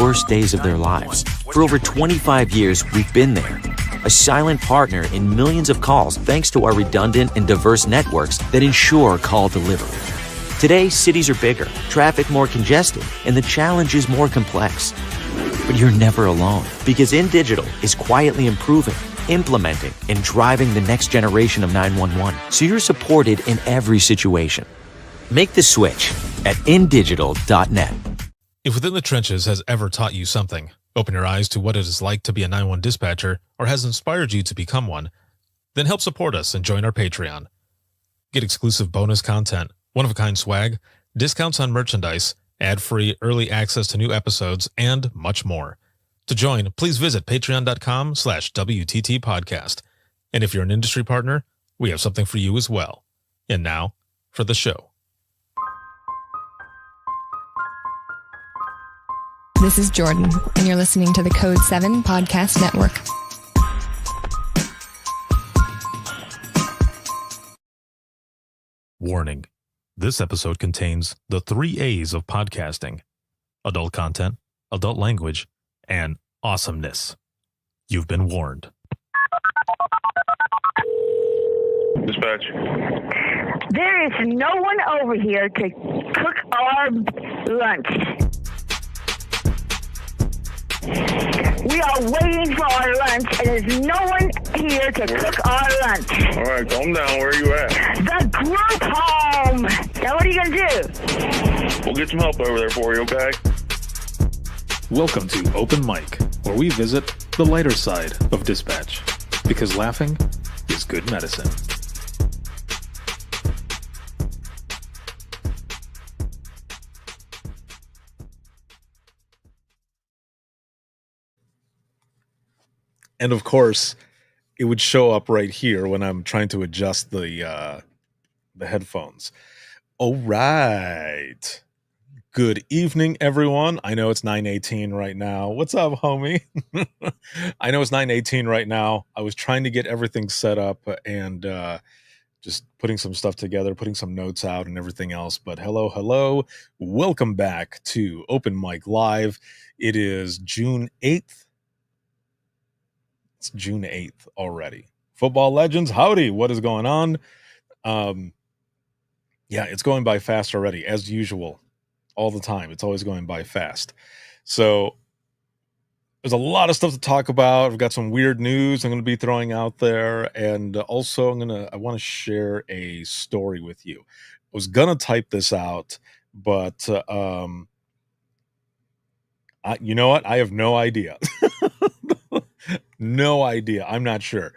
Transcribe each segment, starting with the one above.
worst days of their lives. For over 25 years, we've been there. A silent partner in millions of calls thanks to our redundant and diverse networks that ensure call delivery. Today, cities are bigger, traffic more congested, and the challenge is more complex. But you're never alone, because InDigital is quietly improving, implementing, and driving the next generation of 911, so you're supported in every situation. Make the switch at InDigital.net. If Within the Trenches has ever taught you something, open your eyes to what it is like to be a 911 dispatcher, or has inspired you to become one, then help support us and join our Patreon. Get exclusive bonus content, one-of-a-kind swag, discounts on merchandise, ad-free early access to new episodes, and much more. To join, please visit patreon.com/WTT podcast. And if you're an industry partner, we have something for you as well. And now, for the show. This is Jordan, and you're listening to the Code 7 Podcast Network. Warning. This episode contains the 3 A's of podcasting: adult content, adult language, and awesomeness. You've been warned. Dispatch. There is no one over here to cook our lunch. We are waiting for our lunch, and there's no one here to cook our lunch. All right, calm down. Where are you at? The group home. Now, what are you going to do? We'll get some help over there for you, okay? Welcome to Open Mic, where we visit the lighter side of dispatch, because laughing is good medicine. And of course, it would show up right here when I'm trying to adjust the headphones. All right. Good evening, everyone. I know it's 9:18 right now. What's up, homie? I know it's 9:18 right now. I was trying to get everything set up and just putting some stuff together, putting some notes out and everything else. But hello. Welcome back to Open Mic Live. It is June 8th. It's June 8th already. Football legends, howdy. What is going on? Yeah, it's going by fast already, as usual. All the time. It's always going by fast. So there's a lot of stuff to talk about. I've got some weird news I'm going to be throwing out there. And also I want to share a story with you. I was going to type this out, but you know what? I have no idea. No idea. I'm not sure.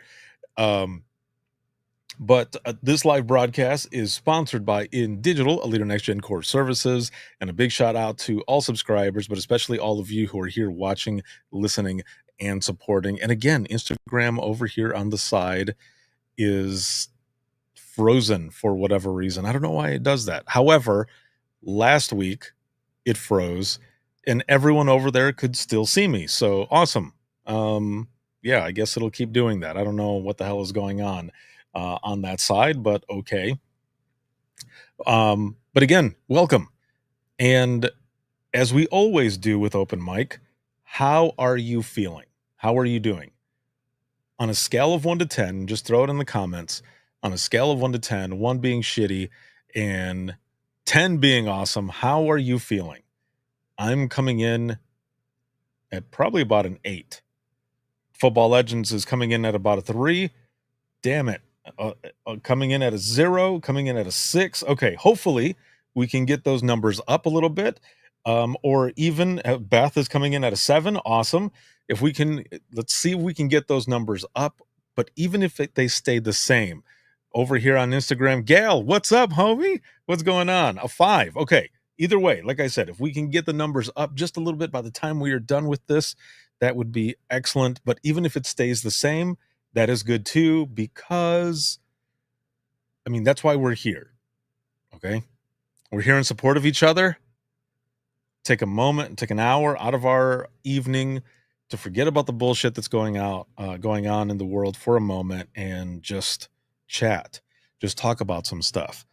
But this live broadcast is sponsored by InDigital, a leader in next-gen core services, and a big shout out to all subscribers, but especially all of you who are here watching, listening, and supporting. And again, Instagram over here on the side is frozen for whatever reason. I don't know why it does that. However, last week it froze, and everyone over there could still see me. So awesome. Yeah, I guess it'll keep doing that. I don't know what the hell is going on that side, but okay. But again, welcome. And as we always do with Open Mic, how are you feeling? How are you doing? On a scale of 1 to 10, just throw it in the comments. On a scale of 1 to 10, 1 being shitty and 10 being awesome, how are you feeling? I'm coming in at probably about an 8. Football Legends is coming in at about a 3. Damn it. Coming in at a 0, coming in at a 6. Okay, hopefully we can get those numbers up a little bit. Or even Beth is coming in at a 7. Awesome. If we can, let's see if we can get those numbers up. But even if they stay the same, over here on Instagram, Gail, what's up, homie? What's going on? A 5. Okay. Either way, like I said, if we can get the numbers up just a little bit by the time we are done with this, that would be excellent. But even if it stays the same, that is good too, because, I mean, that's why we're here. Okay. We're here in support of each other. Take a moment, take an hour out of our evening to forget about the bullshit that's going on in the world for a moment and just chat, just talk about some stuff.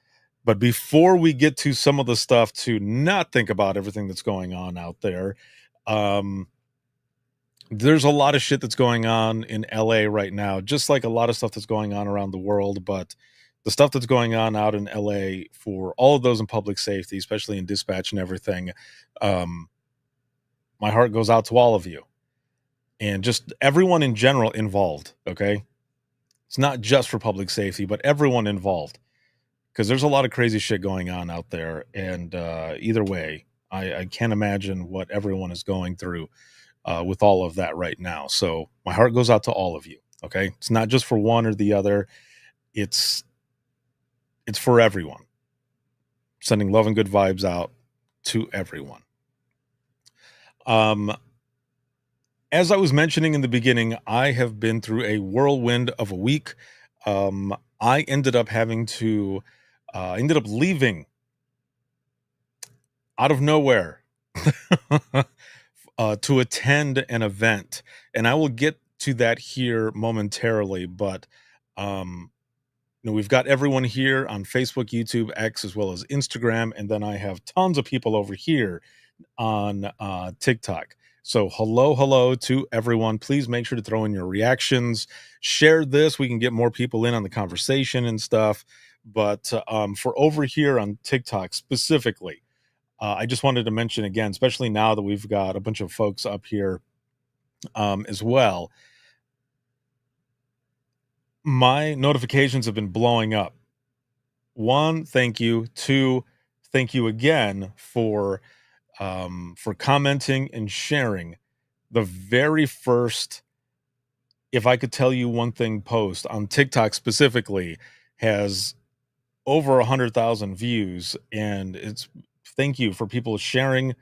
But before we get to some of the stuff to not think about everything that's going on out there, There's a lot of shit that's going on in LA right now, just like a lot of stuff that's going on around the world. But the stuff that's going on out in LA for all of those in public safety, especially in dispatch and everything, um, my heart goes out to all of you and just everyone in general involved. Okay. It's not just for public safety, but everyone involved because there's a lot of crazy shit going on out there. And either way, I can't imagine what everyone is going through with all of that right now. So my heart goes out to all of you. Okay. It's not just for one or the other. It's for everyone. Sending love and good vibes out to everyone. As I was mentioning in the beginning, I have been through a whirlwind of a week. I ended up having to, ended up leaving out of nowhere to attend an event. And I will get to that here momentarily, but we've got everyone here on Facebook, YouTube, X, as well as Instagram, and then I have tons of people over here on TikTok. So hello to everyone. Please make sure to throw in your reactions. Share this. We can get more people in on the conversation and stuff. But for over here on TikTok specifically, I just wanted to mention again, especially now that we've got a bunch of folks up here as well. My notifications have been blowing up. 1, thank you. 2, thank you again for commenting and sharing the very first If I Could Tell You One Thing post on TikTok specifically has over 100,000 views, and it's thank you for people sharing,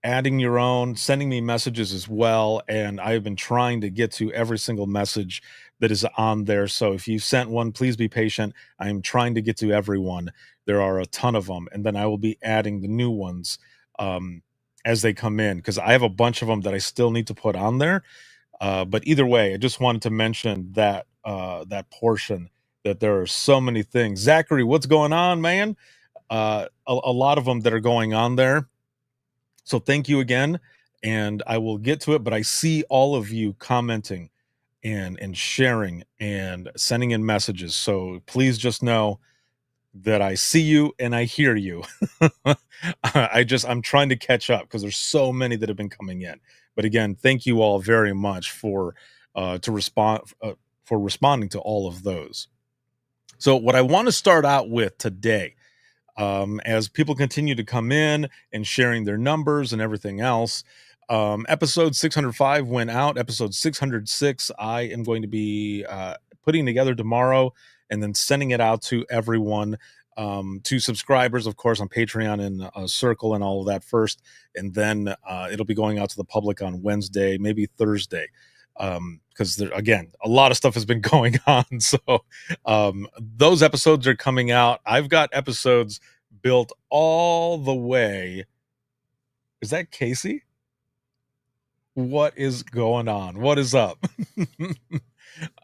adding your own, sending me messages as well. And I've been trying to get to every single message that is on there. So if you sent one, please be patient. I'm trying to get to everyone. There are a ton of them. And then I will be adding the new ones as they come in, because I have a bunch of them that I still need to put on there. But either way, I just wanted to mention that that portion, that there are so many things. Zachary, what's going on, man? A lot of them that are going on there. So thank you again, and I will get to it, but I see all of you commenting and sharing and sending in messages. So please just know that I see you and I hear you. I'm trying to catch up because there's so many that have been coming in. But again, thank you all very much for responding to all of those. So what I want to start out with today, as people continue to come in and sharing their numbers and everything else. Episode 605 went out. Episode 606, I am going to be putting together tomorrow and then sending it out to everyone, to subscribers, of course, on Patreon and Circle and all of that first. And then it'll be going out to the public on Wednesday, maybe Thursday. Because again, a lot of stuff has been going on. So those episodes are coming out. I've got episodes built all the way. Is that Casey? What is going on? What is up?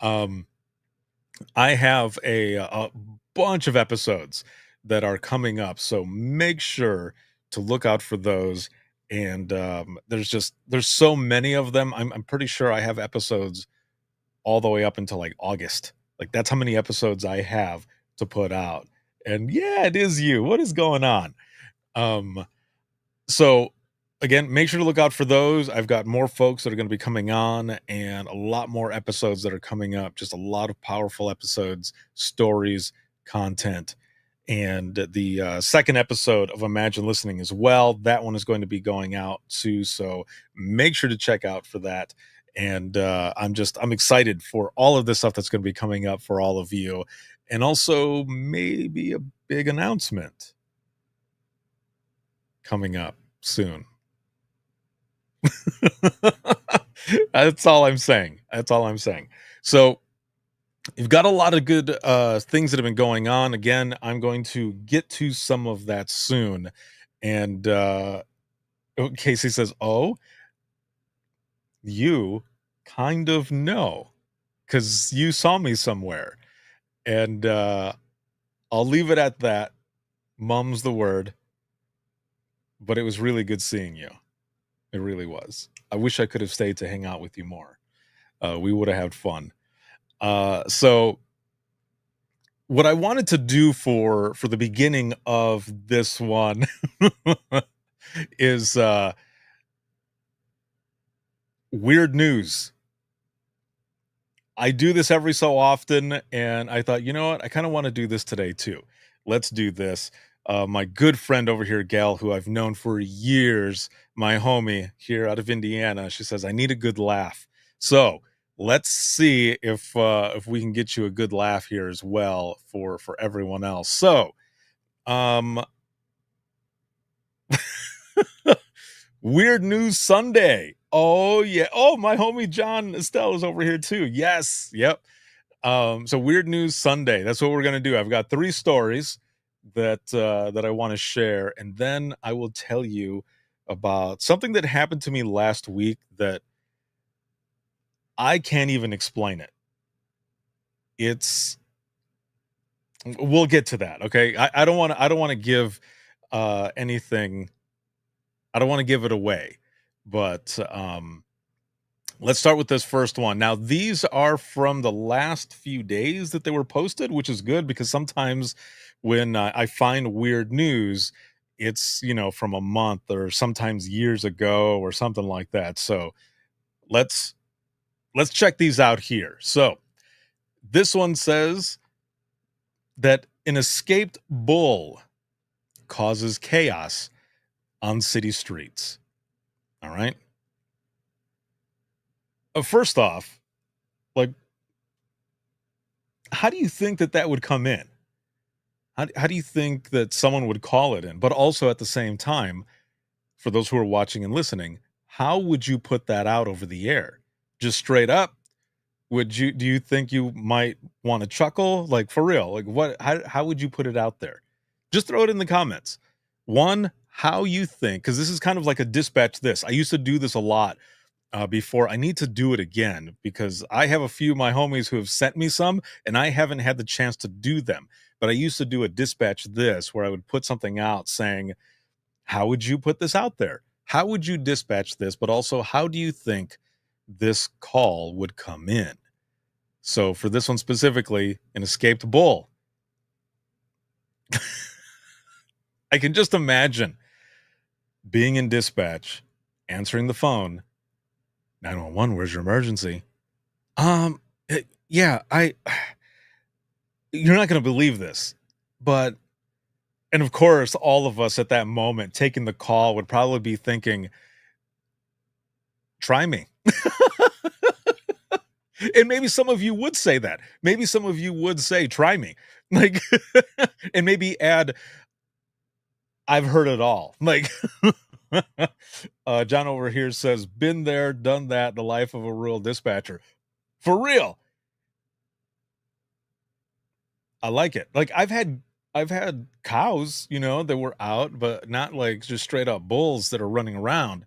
I have a bunch of episodes that are coming up. So make sure to look out for those. And there's so many of them. I'm pretty sure I have episodes all the way up until like August. Like that's how many episodes I have to put out. And yeah, it is you. What is going on? So again, make sure to look out for those. I've got more folks that are going to be coming on and a lot more episodes that are coming up. Just a lot of powerful episodes, stories, content. And the second episode of Imagine Listening as well. That one is going to be going out too. So make sure to check out for that. And I'm excited for all of this stuff that's going to be coming up for all of you. And also maybe a big announcement coming up soon. That's all I'm saying. So you've got a lot of good things that have been going on. Again, I'm going to get to some of that soon. And Casey says, oh, you kind of know because you saw me somewhere. And I'll leave it at that. Mum's the word. But it was really good seeing you. It really was. I wish I could have stayed to hang out with you more. We would have had fun. So what I wanted to do for the beginning of this one is weird news. I do this every so often, and I thought, you know what? I kind of want to do this today too. Let's do this. My good friend over here, Gal, who I've known for years, my homie here out of Indiana, she says, I need a good laugh. So let's see if we can get you a good laugh here as well for everyone else. So, Weird News Sunday. Oh yeah. Oh, my homie John Estelle is over here too. Yes. Yep. So Weird News Sunday. That's what we're gonna do. I've got 3 stories that I want to share, and then I will tell you about something that happened to me last week that I can't even explain it. We'll get to that. Okay. I don't want to give anything. I don't want to give it away, but let's start with this first one. Now, these are from the last few days that they were posted, which is good because sometimes when I find weird news, it's, from a month or sometimes years ago or something like that. So let's check these out here. So this one says that an escaped bull causes chaos on city streets. All right. First off, like, how do you think that would come in? How do you think that someone would call it in? But also at the same time, for those who are watching and listening, how would you put that out over the air? Just straight up? Do you think you might want to chuckle? Like, for real? Like, how would you put it out there? Just throw it in the comments. One, how you think, because this is kind of like a dispatch this. I used to do this a lot before. I need to do it again because I have a few of my homies who have sent me some and I haven't had the chance to do them. But I used to do a dispatch this where I would put something out saying, how would you put this out there? How would you dispatch this? But also, how do you think this call would come in? So for this one specifically, an escaped bull. I can just imagine being in dispatch, answering the phone, 911, where's your emergency? Yeah, you're not going to believe this, but, and of course, all of us at that moment taking the call would probably be thinking, try me. And maybe some of you would say that. Maybe some of you would say, try me. Like, and maybe add, I've heard it all. Like, John over here says, been there, done that, the life of a rural dispatcher. For real. I like it. Like, I've had cows, that were out, but not like just straight up bulls that are running around.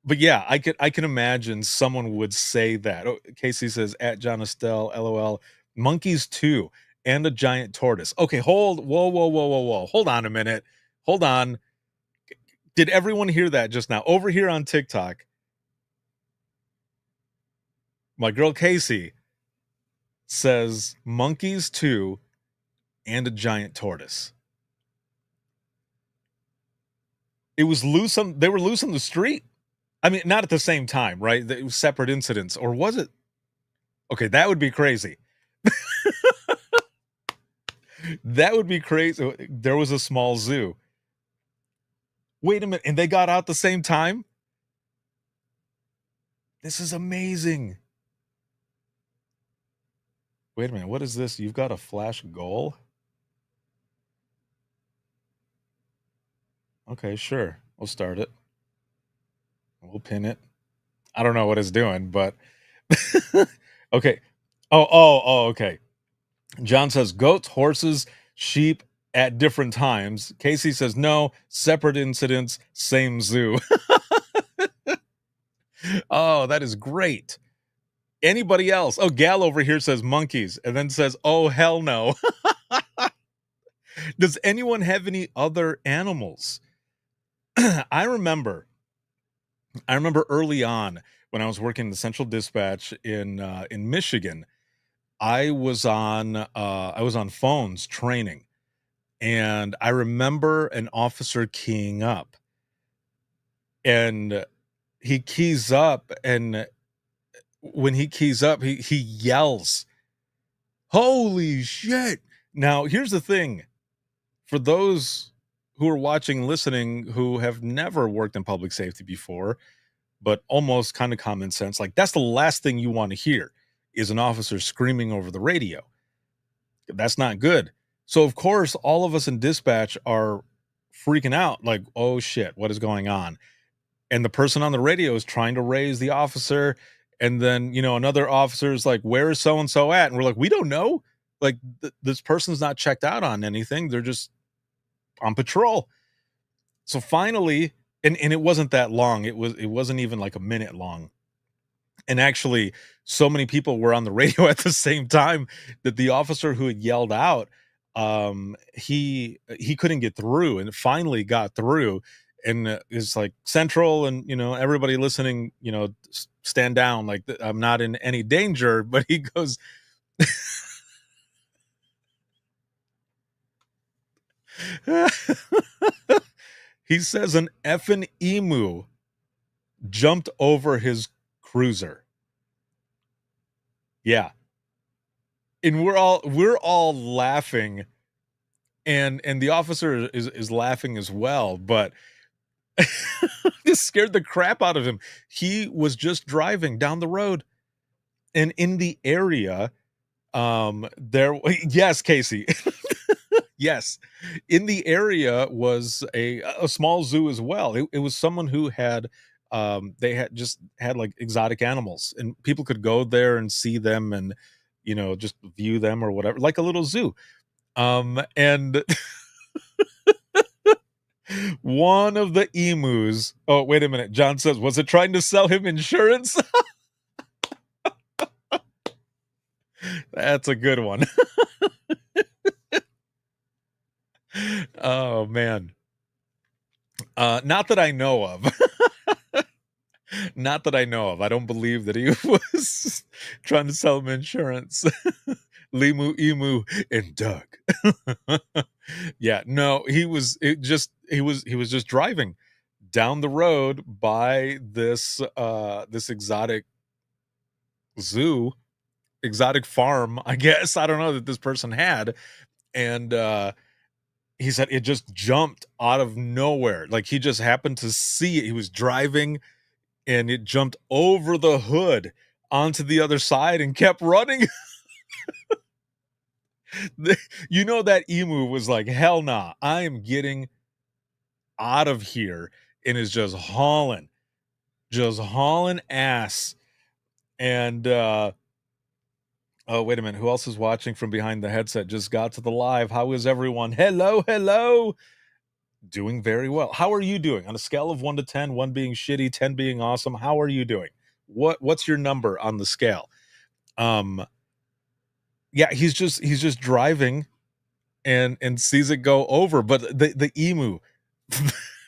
But yeah, I can imagine someone would say that. Oh, Casey says, at John Estelle, LOL, monkeys too, and a giant tortoise. Okay, whoa. Hold on a minute. Hold on. Did everyone hear that just now? Over here on TikTok, my girl Casey says monkeys too, and a giant tortoise. It was loose they were loose on the street. I mean, not at the same time, right? It was separate incidents, or was it? Okay, that would be crazy. That would be crazy. There was a small zoo. Wait a minute, and they got out the same time? This is amazing. Wait a minute, what is this? You've got a flash goal? Okay, sure. We'll start it. We'll pin it. I don't know what it's doing, but okay. Oh, okay. John says goats, horses, sheep at different times. Casey says no, separate incidents, same zoo. Oh, that is great. Anybody else? Oh, Gal over here says monkeys and then says, oh, hell no. Does anyone have any other animals I remember early on when I was working the Central Dispatch in Michigan. I was on phones training, and I remember an officer keying up, and he keys up, and when he keys up, he yells, "Holy shit!" Now, here's the thing: for those who are watching, listening, who have never worked in public safety before, but almost kind of common sense, like that's the last thing you want to hear is an officer screaming over the radio. That's not good. So of course, all of us in dispatch are freaking out, like, oh shit, what is going on? And the person on the radio is trying to raise the officer, and then another officer is like, where is so and so at? And we're like, we don't know. Like this person's not checked out on anything. They're just on patrol. So finally, and it wasn't that long. It wasn't even like a minute long. And actually, so many people were on the radio at the same time that the officer who had yelled out, he couldn't get through, and finally got through. And it's like, Central, and everybody listening, stand down, like I'm not in any danger. But he goes, he says an effing emu jumped over his cruiser. Yeah. And we're all laughing, and the officer is laughing as well, but this scared the crap out of him. He was just driving down the road, and in the area, yes, Casey. Yes, in the area was a small zoo as well. It was someone who had they had like exotic animals, and people could go there and see them, and just view them or whatever, like a little zoo. And one of the emus, oh wait a minute, John says, was it trying to sell him insurance? That's a good one. Oh man. Not that I know of. Not that I know of. I don't believe that he was trying to sell him insurance. Limu, Emu, and Doug. Yeah, no, he was just driving down the road by this exotic zoo, exotic farm, I guess. I don't know, that this person had. And he said it just jumped out of nowhere. Like he just happened to see it. He was driving, and it jumped over the hood onto the other side and kept running. That emu was like, hell nah, I am getting out of here, and is just hauling ass. And oh, wait a minute, who else is watching from behind the headset? Just got to the live. How is everyone? Hello. Doing very well. How are you doing on a scale of 1 to 10, 1 being shitty, 10 being awesome? How are you doing? What's your number on the scale? Yeah, he's just driving and sees it go over, but the emu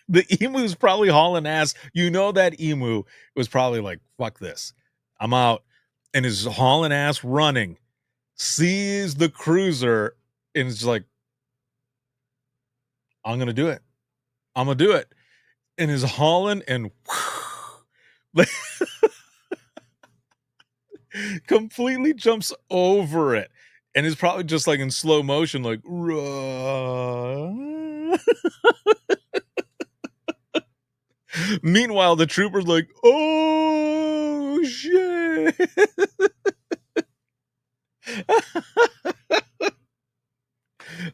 the emu's probably hauling ass. That emu was probably like, fuck this, I'm out, and is hauling ass, running, sees the cruiser, and is like, I'm gonna do it, and is hauling, and completely jumps over it, and is probably just like in slow motion, like, meanwhile the trooper's like, oh shit.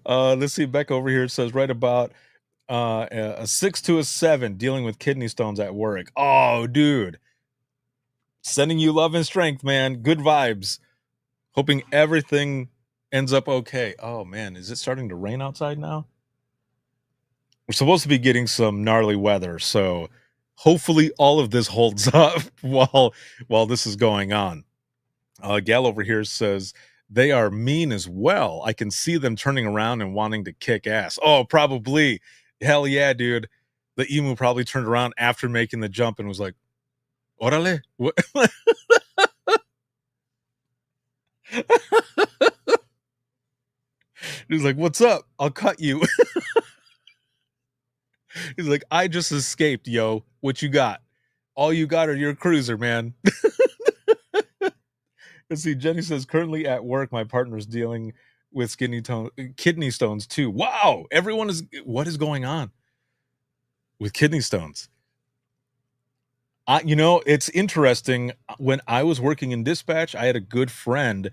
Let's see, Beck over here says right about a 6 to a 7 dealing with kidney stones at work. Oh dude, sending you love and strength, man. Good vibes. Hoping everything ends up okay. Oh man, is it starting to rain outside now? We're supposed to be getting some gnarly weather, so hopefully all of this holds up while this is going on. Gal over here says they are mean as well. I can see them turning around and wanting to kick ass. Oh, probably. Hell yeah, dude. the emu probably turned around after making the jump and was like, "Orale." What? He's like, "What's up? I'll cut you." He's like, "I just escaped, yo. What you got? All you got are your cruiser, man." Let's see. Jenny says, currently at work, my partner's dealing with kidney stones too. Wow. Everyone is, what is going on with kidney stones? It's interesting. When I was working in dispatch, I had a good friend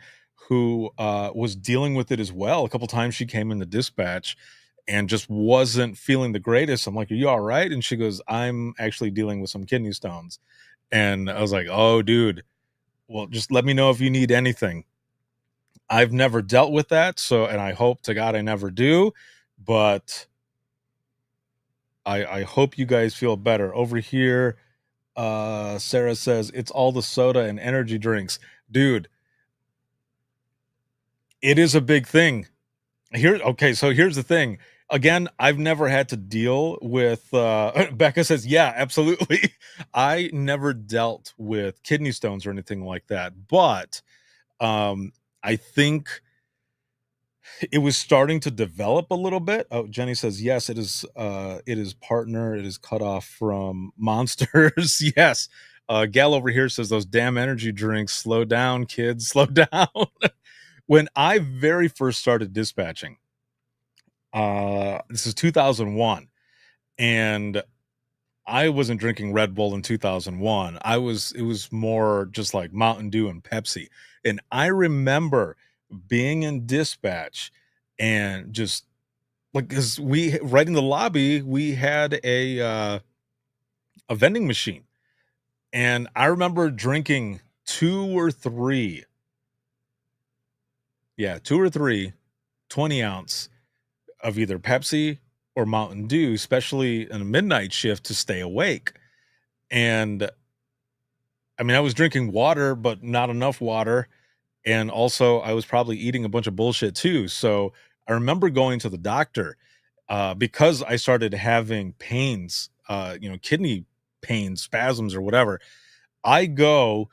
who was dealing with it as well. A couple times she came in the dispatch and just wasn't feeling the greatest. I'm like, "Are you all right?" And she goes, "I'm actually dealing with some kidney stones." And I was like, "Oh, dude, well, just let me know if you need anything." I've never dealt with that, and I hope to God I never do, but I hope you guys feel better. Over here, Sarah says, "It's all the soda and energy drinks." Dude, it is a big thing. Okay, so here's the thing. Again, I've never had to deal with Becca says, "Yeah, absolutely." I never dealt with kidney stones or anything like that, but I think it was starting to develop a little bit. Oh, Jenny says, "Yes, it is partner. It is cut off from Monsters." Yes. Gal over here says, "Those damn energy drinks, slow down, kids, slow down." When I very first started dispatching, this is 2001, and I wasn't drinking Red Bull in 2001. It was more just like Mountain Dew and Pepsi. And I remember being in dispatch and just like, cause right in the lobby, we had a vending machine. And I remember drinking two or three 20-ounce of either Pepsi or Mountain Dew, especially in a midnight shift to stay awake. And I mean, I was drinking water, but not enough water. And also, I was probably eating a bunch of bullshit too. So I remember going to the doctor because I started having pains, kidney pains, spasms, or whatever. I go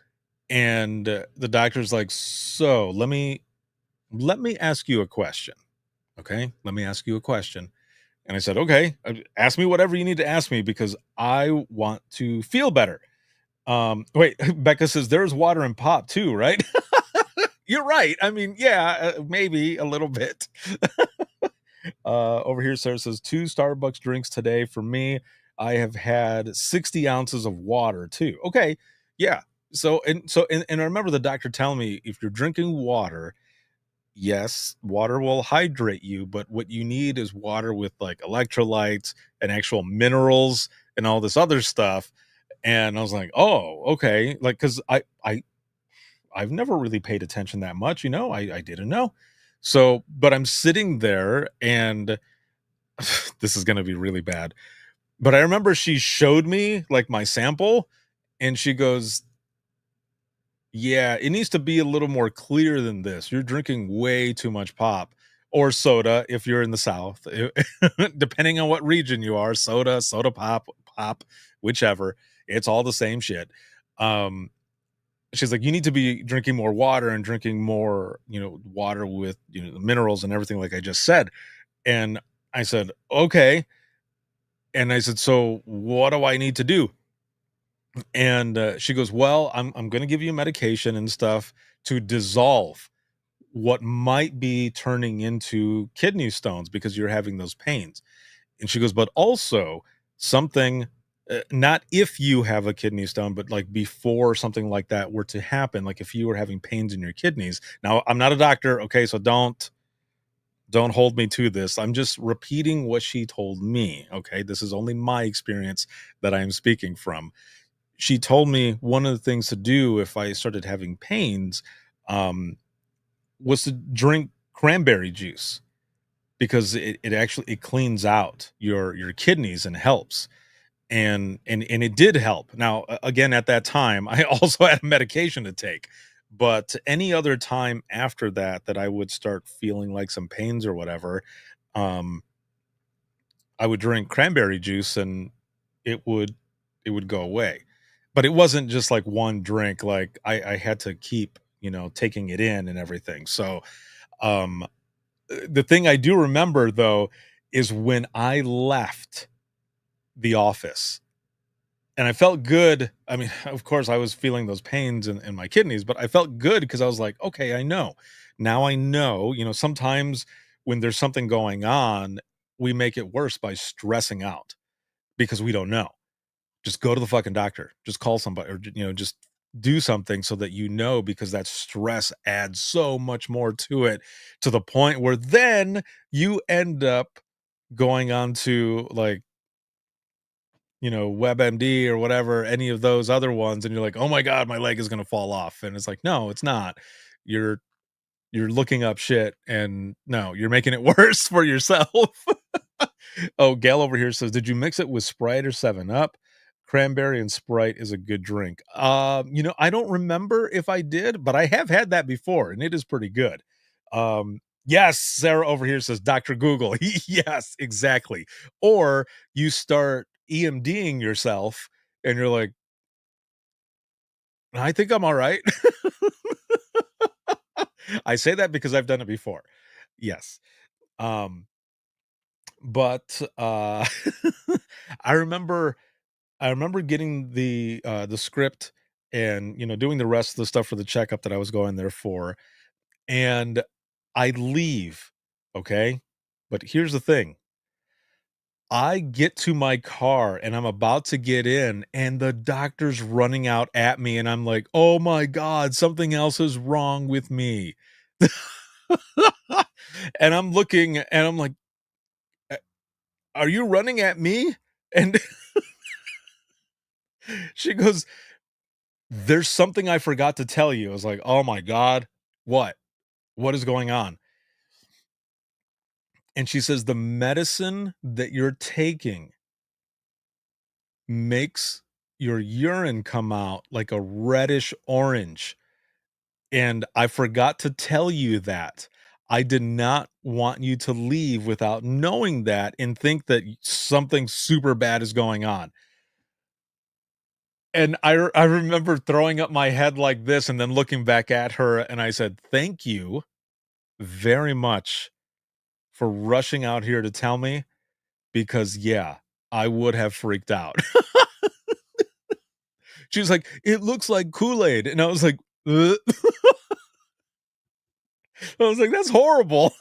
and the doctor's like, "So let me ask you a question. Okay, let me ask you a question." And I said, "Okay, ask me whatever you need to ask me because I want to feel better." Wait, Becca says there's water in pop too, right? You're right. I mean, yeah, maybe a little bit. Over here, Sarah says 2 Starbucks drinks today. For me, I have had 60 ounces of water too. Okay, yeah. And I remember the doctor telling me if you're drinking water, yes, water will hydrate you, but what you need is water with like electrolytes and actual minerals and all this other stuff. And I was like, "Oh, okay." Like, cause I've never really paid attention that much, I didn't know. So, but I'm sitting there and this is going to be really bad. But I remember she showed me like my sample and she goes, "Yeah, it needs to be a little more clear than this. You're drinking way too much pop or soda if you're in the South." Depending on what region you are, soda pop, whichever. It's all the same shit. Um, she's like, "You need to be drinking more water and drinking more, water with, the minerals and everything like I just said." And I said, "Okay." And I said, "So what do I need to do?" And she goes, "Well, I'm going to give you medication and stuff to dissolve what might be turning into kidney stones because you're having those pains." And she goes, "But also something, not if you have a kidney stone, but like before something like that were to happen, like if you were having pains in your kidneys." Now, I'm not a doctor, okay, so don't hold me to this. I'm just repeating what she told me, okay? This is only my experience that I'm speaking from. She told me one of the things to do if I started having pains was to drink cranberry juice because it actually it cleans out your kidneys and helps. And it did help. Now, again, at that time, I also had medication to take, but any other time after that I would start feeling like some pains or whatever, I would drink cranberry juice and it would go away. But it wasn't just like one drink. Like I had to keep, taking it in and everything. So um the thing I do remember though is when I left the office and I felt good. I mean, of course, I was feeling those pains in my kidneys, but I felt good because I was like, okay, I know. Now I know, sometimes when there's something going on, we make it worse by stressing out because we don't know. Just go to the fucking doctor. Just call somebody or, just do something so that because that stress adds so much more to it to the point where then you end up going on to like WebMD or whatever, any of those other ones, and you're like, "Oh my god, my leg is gonna fall off." And it's like, "No, it's not. You're looking up shit, and no, you're making it worse for yourself." Oh, Gail over here says, "Did you mix it with Sprite or 7 Up? Cranberry and Sprite is a good drink." I don't remember if I did, but I have had that before, and it is pretty good. Yes, Sarah over here says, "Dr. Google." Yes, exactly. Or you start EMDing yourself, and you're like, "I think I'm all right." I say that because I've done it before. Yes. Um, but I remember getting the script and doing the rest of the stuff for the checkup that I was going there for, and I leave, okay? But here's the thing. I get to my car and I'm about to get in, and the doctor's running out at me, and I'm like, "Oh my god, something else is wrong with me." And I'm looking and I'm like, "A Are you running at me?" And she goes, "There's something I forgot to tell you." I was like, "Oh my god, what? What is going on?" And she says, "The medicine that you're taking makes your urine come out like a reddish orange. And I forgot to tell you that. I did not want you to leave without knowing that and think that something super bad is going on." And I remember throwing up my head like this and then looking back at her, and I said, "Thank you very much for rushing out here to tell me, because yeah, I would have freaked out." She was like, "It looks like Kool-Aid." And I was like, "Ugh." I was like, "That's horrible."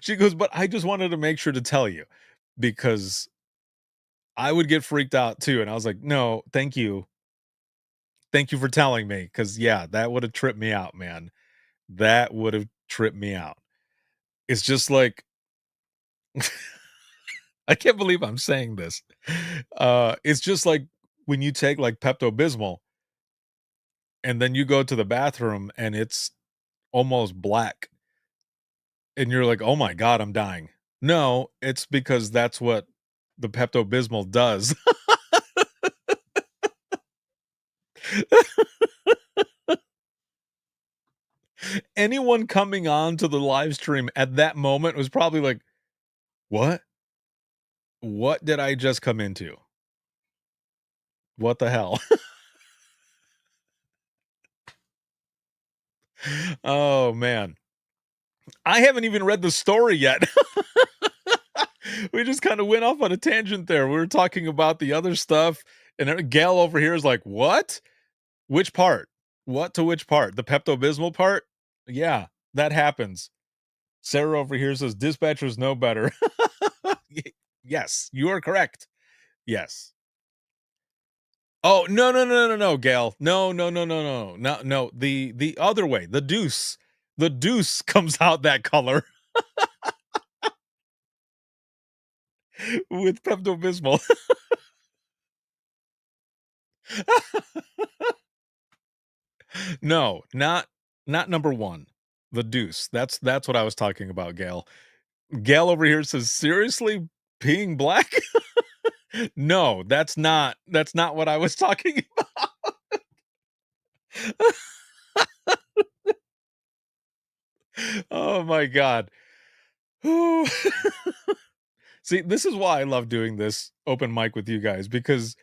She goes, "But I just wanted to make sure to tell you because I would get freaked out too." And I was like, "No, thank you. Thank you for telling me. Cause yeah, that would have tripped me out, man. That would have tripped me out." It's just like, I can't believe I'm saying this. It's just like when you take like Pepto-Bismol and then you go to the bathroom and it's almost black and you're like, "Oh my god, I'm dying." No, it's because that's what the Pepto-Bismol does. Anyone coming on to the live stream at that moment was probably like, "What? What did I just come into? What the hell?" Oh, man. I haven't even read the story yet. We just kinda went off on a tangent there. We were talking about the other stuff, and Gail over here is like, "What? Which part? What to which part? The Pepto-Bismol part?" Yeah, that happens. Sarah over here says, "Dispatchers know better." Y Yes, you are correct. Yes. Oh, no, no, no, no, no, Gail. No, no, no, no, no, no, no. The other way, the deuce. The deuce comes out that color with Pepto-Bismol. No, not number 1. The deuce. That's what I was talking about, Gail. Gail over here says, "Seriously? Peeing black?" No, that's not what I was talking about. Oh my god. See, this is why I love doing this open mic with you guys, because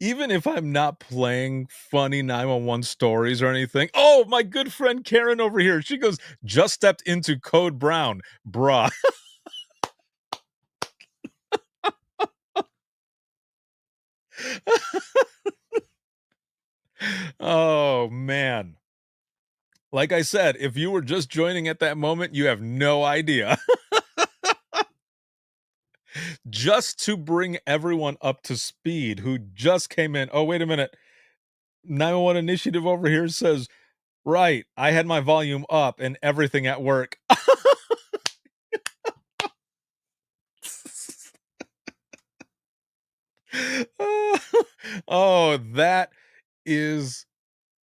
even if I'm not playing funny 911 stories or anything, oh, my good friend Karen over here, she goes, just stepped into Code Brown, bruh. Oh, man. Like I said, if you were just joining at that moment, you have no idea. Just to bring everyone up to speed who just came in. Oh, wait a minute. 911 Initiative over here says, right, I had my volume up and everything at work. Oh, that is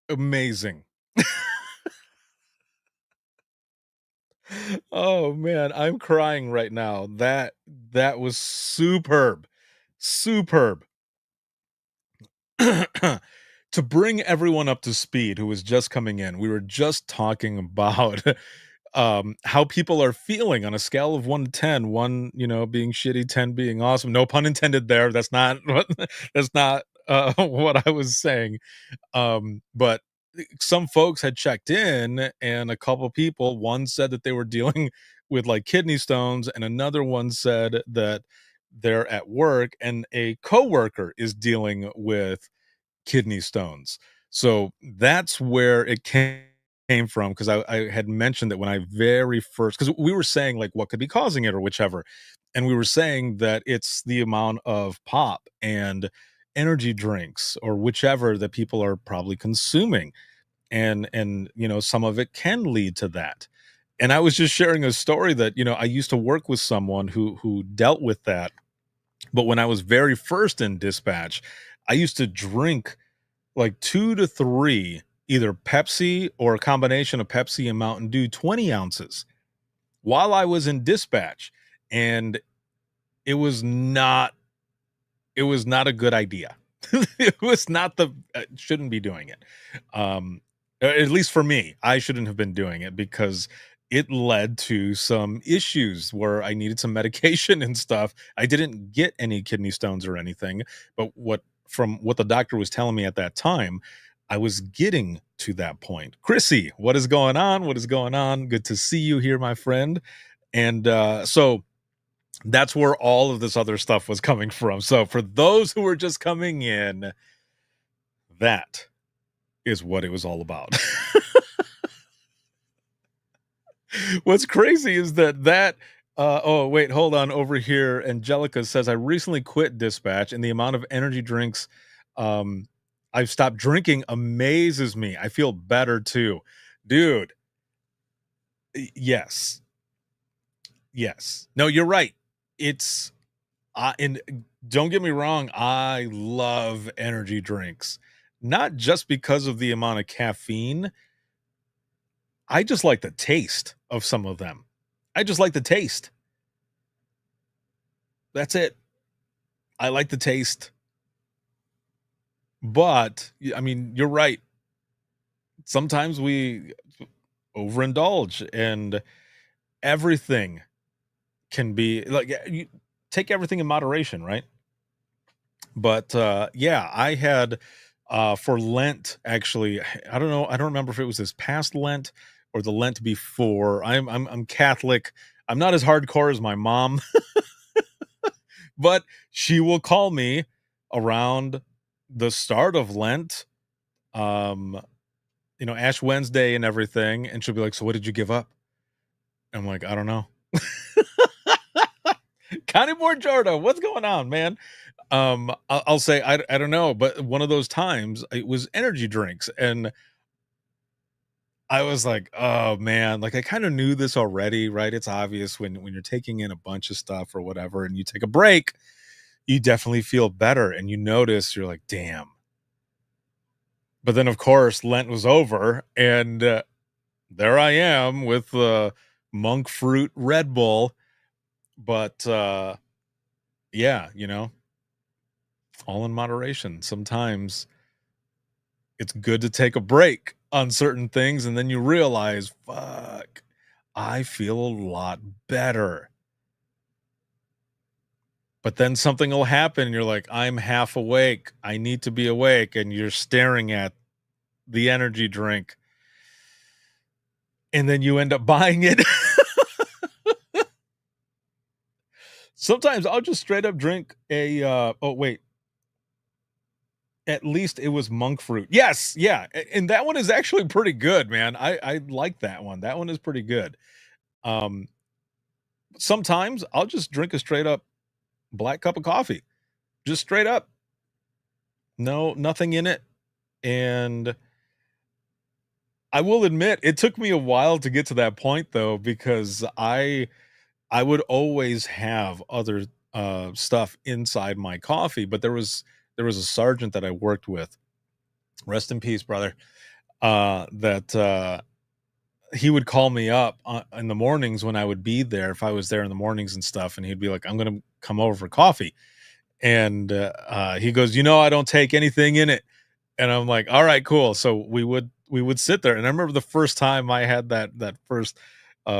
amazing. Oh man, I'm crying right now. That was superb. Superb. To bring everyone up to speed who was just coming in, we were just talking about how people are feeling on a scale of 1 to 10, 1, being shitty, 10 being awesome. No pun intended there. That's not what that's not what I was saying. But some folks had checked in, and a couple people, one said that they were dealing with like kidney stones, and another one said that they're at work and a coworker is dealing with kidney stones. So that's where it came from, because I had mentioned that when I very first, because we were saying like what could be causing it or whichever, and we were saying that it's the amount of pop and energy drinks or whichever that people are probably consuming, and some of it can lead to that. And I was just sharing a story that I used to work with someone who dealt with that, but when I was very first in dispatch, I used to drink like 2 to 3 either Pepsi or a combination of Pepsi and Mountain Dew, 20 ounces, while I was in dispatch, and it was not a good idea. It was not shouldn't be doing it. At least for me, I shouldn't have been doing it because it led to some issues where I needed some medication and stuff. I didn't get any kidney stones or anything, but from what the doctor was telling me at that time, I was getting to that point. Chrissy, what is going on? What is going on? Good to see you here, my friend. And so that's where all of this other stuff was coming from. So for those who were just coming in, that is what it was all about. What's crazy is that oh wait, hold on. Over here, Angelica says, I recently quit dispatch, and the amount of energy drinks I've stopped drinking amazes me. I feel better too. Dude, yes. No, you're right. It's and don't get me wrong, I love energy drinks. Not just because of the amount of caffeine. I just like the taste of some of them. I just like the taste. That's it. I like the taste. But I mean, you're right. Sometimes we overindulge, and everything can be like, you take everything in moderation, right? But yeah, I had for Lent, actually, I don't know, I don't remember if it was this past Lent or the Lent before. I'm Catholic. I'm not as hardcore as my mom, but she will call me around the start of Lent, Ash Wednesday and everything, and she'll be like, "So what did you give up?" I'm like, "I don't know." Connie Borgiardo, what's going on, man? I'll say I don't know, but one of those times it was energy drinks, and I was like, "Oh man!" Like I kind of knew this already, right? It's obvious when you're taking in a bunch of stuff or whatever, and you take a break, you definitely feel better, and you notice you're like, "Damn." But then, of course, Lent was over, and there I am with the monk fruit Red Bull. But yeah, all in moderation. Sometimes it's good to take a break on certain things, and then you realize, fuck, I feel a lot better. But then something will happen and you're like, I'm half awake. I need to be awake. And you're staring at the energy drink. And then you end up buying it. Sometimes I'll just straight up drink a, at least it was monk fruit. Yes. Yeah. And that one is actually pretty good, man. I like that one. That one is pretty good. Sometimes I'll just drink a straight up black cup of coffee. Just straight up. No, nothing in it. And I will admit it took me a while to get to that point though, because I would always have other stuff inside my coffee, but there was a sergeant that I worked with, rest in peace, brother, that he would call me up in the mornings when I would be there, if I was there in the mornings and stuff, and he'd be like, I'm going to come over for coffee. And he goes, I don't take anything in it. And I'm like, all right, cool. So we would sit there. And I remember the first time I had that first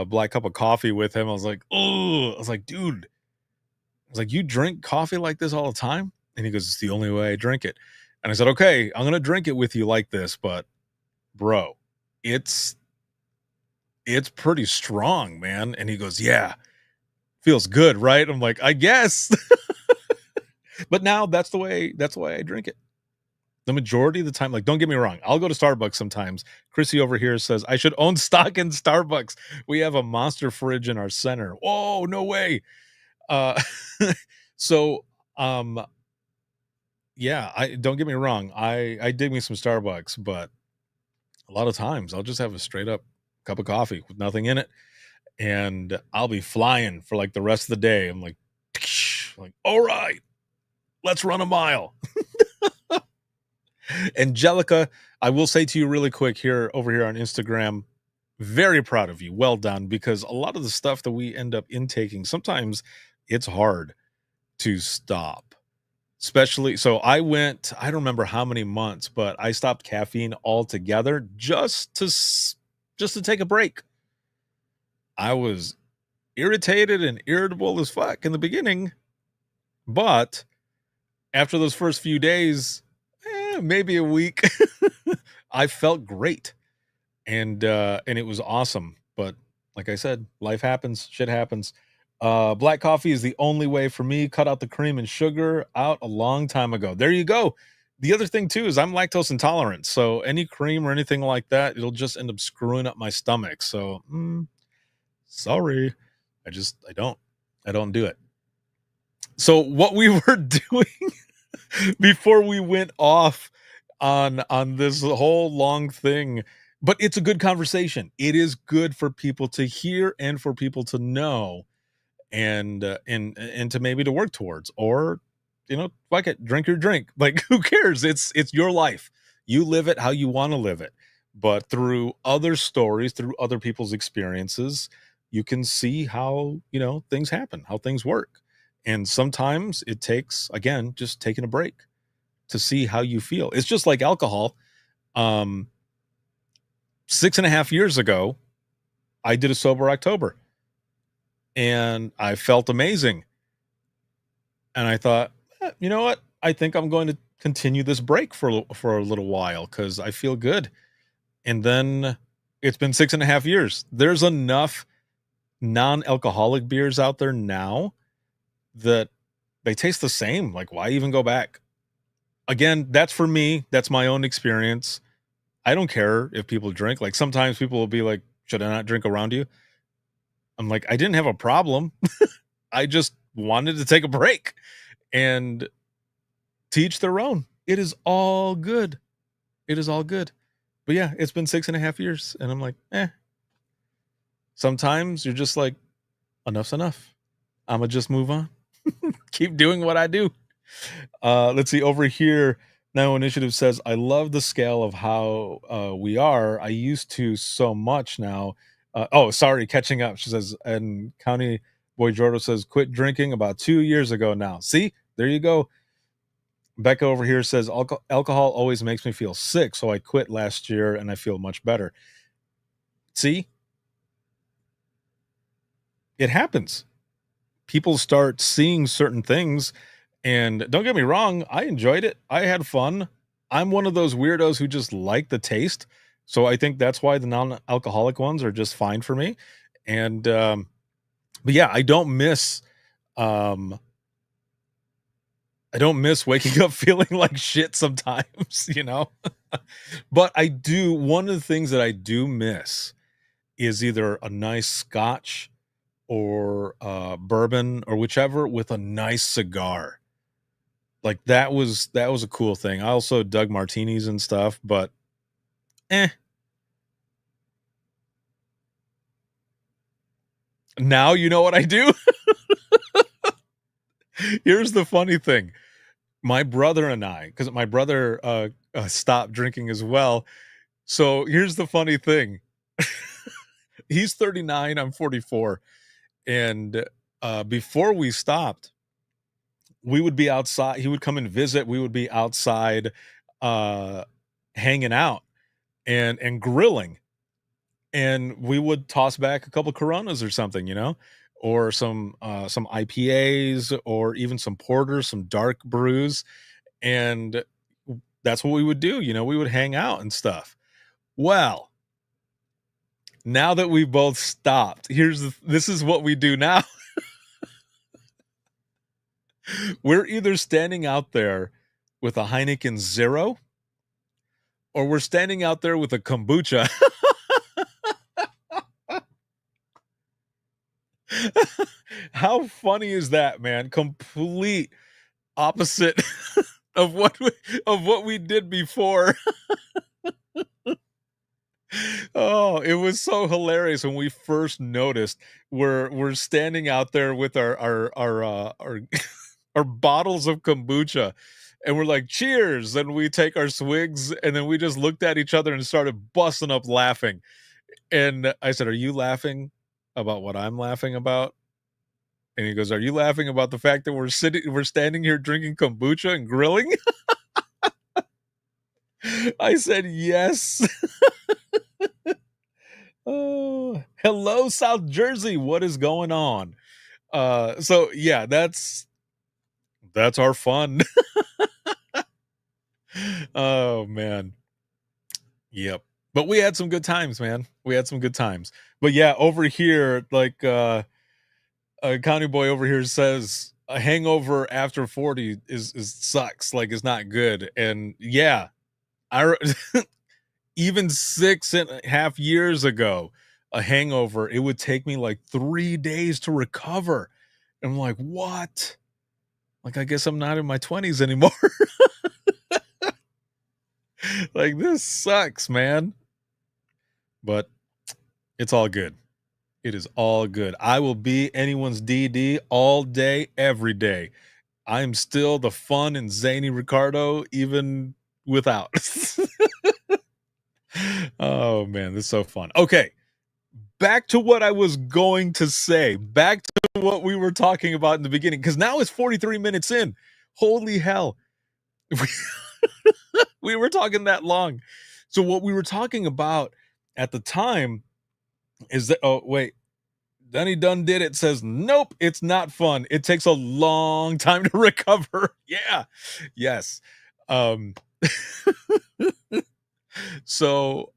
black cup of coffee with him, I was like, oh, I was like, dude, I was like, you drink coffee like this all the time? And he goes, it's the only way I drink it. And I said, okay, I'm going to drink it with you like this, but bro, it's pretty strong, man. And he goes, yeah, feels good, right? I'm like, I guess. But now that's the way I drink it. The majority of the time, like, don't get me wrong, I'll go to Starbucks sometimes. Chrissy over here says I should own stock in Starbucks. We have a monster fridge in our center. Whoa, no way. So yeah, I don't get me wrong, I dig me some Starbucks, but a lot of times I'll just have a straight up cup of coffee with nothing in it, and I'll be flying for like the rest of the day. I'm like, all right, let's run a mile. Angelica, I will say to you really quick over here on Instagram, very proud of you. Well done, because a lot of the stuff that we end up intaking, sometimes it's hard to stop. Especially, so I don't remember how many months, but I stopped caffeine altogether just to take a break. I was irritated and irritable as fuck in the beginning, but after those first few days, maybe a week, I felt great, and it was awesome. But like I said, life happens, shit happens. Black coffee is the only way for me. Cut out the cream and sugar out a long time ago. There you go. The other thing too is I'm lactose intolerant, so any cream or anything like that, it'll just end up screwing up my stomach. So sorry, I don't do it. So what we were doing before we went off on this whole long thing, but it's a good conversation. It is good for people to hear and for people to know, and to maybe to work towards, or fuck it, drink your drink. Like, who cares? It's your life. You live it how you want to live it. But through other stories, through other people's experiences, you can see how things happen, how things work. And sometimes it takes, again, just taking a break to see how you feel. It's just like alcohol. 6.5 years ago, I did a sober October, and I felt amazing. And I thought, you know what? I think I'm going to continue this break for a little while because I feel good. And then it's been 6.5 years. There's enough non-alcoholic beers out there now that they taste the same. Like, why even go back? Again, that's for me. That's my own experience. I don't care if people drink. Like, sometimes people will be like, should I not drink around you? I'm like, I didn't have a problem. I just wanted to take a break, and to each their own. It is all good. It is all good. But yeah, it's been 6.5 years, and I'm like, sometimes you're just like, enough's enough. I'm going to just move on. Keep doing what I do. Let's see over here. Now Initiative says, I love the scale of how we are. I used to so much now. Catching up. She says, and County Boy Jordo says, quit drinking about 2 years ago now. See, there you go. Becca over here says, alcohol always makes me feel sick, so I quit last year and I feel much better. See? It happens. people start seeing certain things. And don't get me wrong, I enjoyed it. I had fun. I'm one of those weirdos who just like the taste. So I think that's why the non-alcoholic ones are just fine for me. And but yeah, um I don't miss waking up feeling like shit sometimes, you know. But I do, one of the things that I do miss is either a nice scotch or bourbon or whichever with a nice cigar. Like that was a cool thing. I also dug martinis and stuff, but eh. Now you know what I do? Here's the funny thing. My brother and I, because my brother stopped drinking as well. So here's the funny thing. He's 39, I'm 44. And before we stopped, we would be outside. He would come and visit. We would be outside hanging out and grilling. And we would toss back a couple Coronas or something, you know, or some IPAs or even some porters, some dark brews. And that's what we would do. You know, we would hang out and stuff. Well, now that we both stopped, this is what we do now. We're either standing out there with a Heineken Zero or we're standing out there with a kombucha. How funny is that, man? Complete opposite of what we did before. Oh, it was so hilarious when we first noticed. We're standing out there with our our bottles of kombucha, and we're like, cheers, and we take our swigs, and then we just looked at each other and started busting up laughing. And I said, are you laughing about what I'm laughing about? And he goes, are you laughing about the fact that we're standing here drinking kombucha and grilling? I said, yes. Oh, hello, South Jersey. What is going on? So yeah, that's our fun. Oh man. Yep. But we had some good times, man. We had some good times. But yeah, over here, like County Boy over here says a hangover after 40 is sucks, like it's not good. And yeah, I even 6.5 years ago, a hangover, it would take me like 3 days to recover. And I'm like, what? Like, I guess I'm not in my 20s anymore. Like, this sucks, man. But it's all good. It is all good. I will be anyone's DD all day, every day. I'm still the fun and zany Ricardo, even without. Oh, man, this is so fun. Okay, back to what I was going to say. Back to what we were talking about in the beginning, because now it's 43 minutes in. Holy hell. We were talking that long. So what we were talking about at the time is that, oh, wait, Dunny Dun Did It says, nope, it's not fun. It takes a long time to recover. Yeah. Yes. So,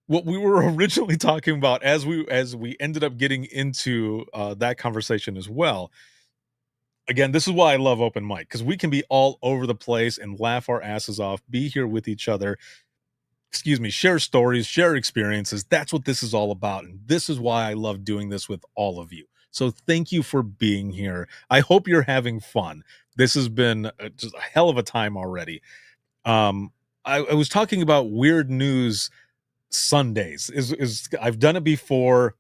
what we were originally talking about as we ended up getting into that conversation as well. Again, this is why I love open mic, because we can be all over the place and laugh our asses off, be here with each other, share stories, share experiences. That's what this is all about. And this is why I love doing this with all of you. So thank you for being here. I hope you're having fun. This has been just a hell of a time already. I was talking about Weird News Sundays. I've done it before,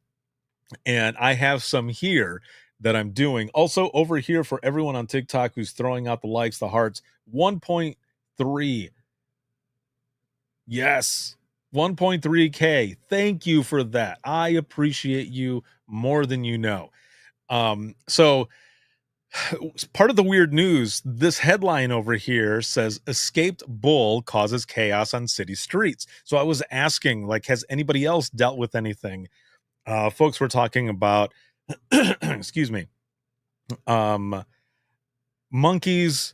and I have some here that I'm doing. Also over here for everyone on TikTok who's throwing out the likes, the hearts, 1.3. Yes, 1.3K. Thank you for that. I appreciate you more than you know. So part of the weird news, this headline over here says escaped bull causes chaos on city streets. So I was asking, like, has anybody else dealt with anything? Folks were talking about excuse me, Monkeys.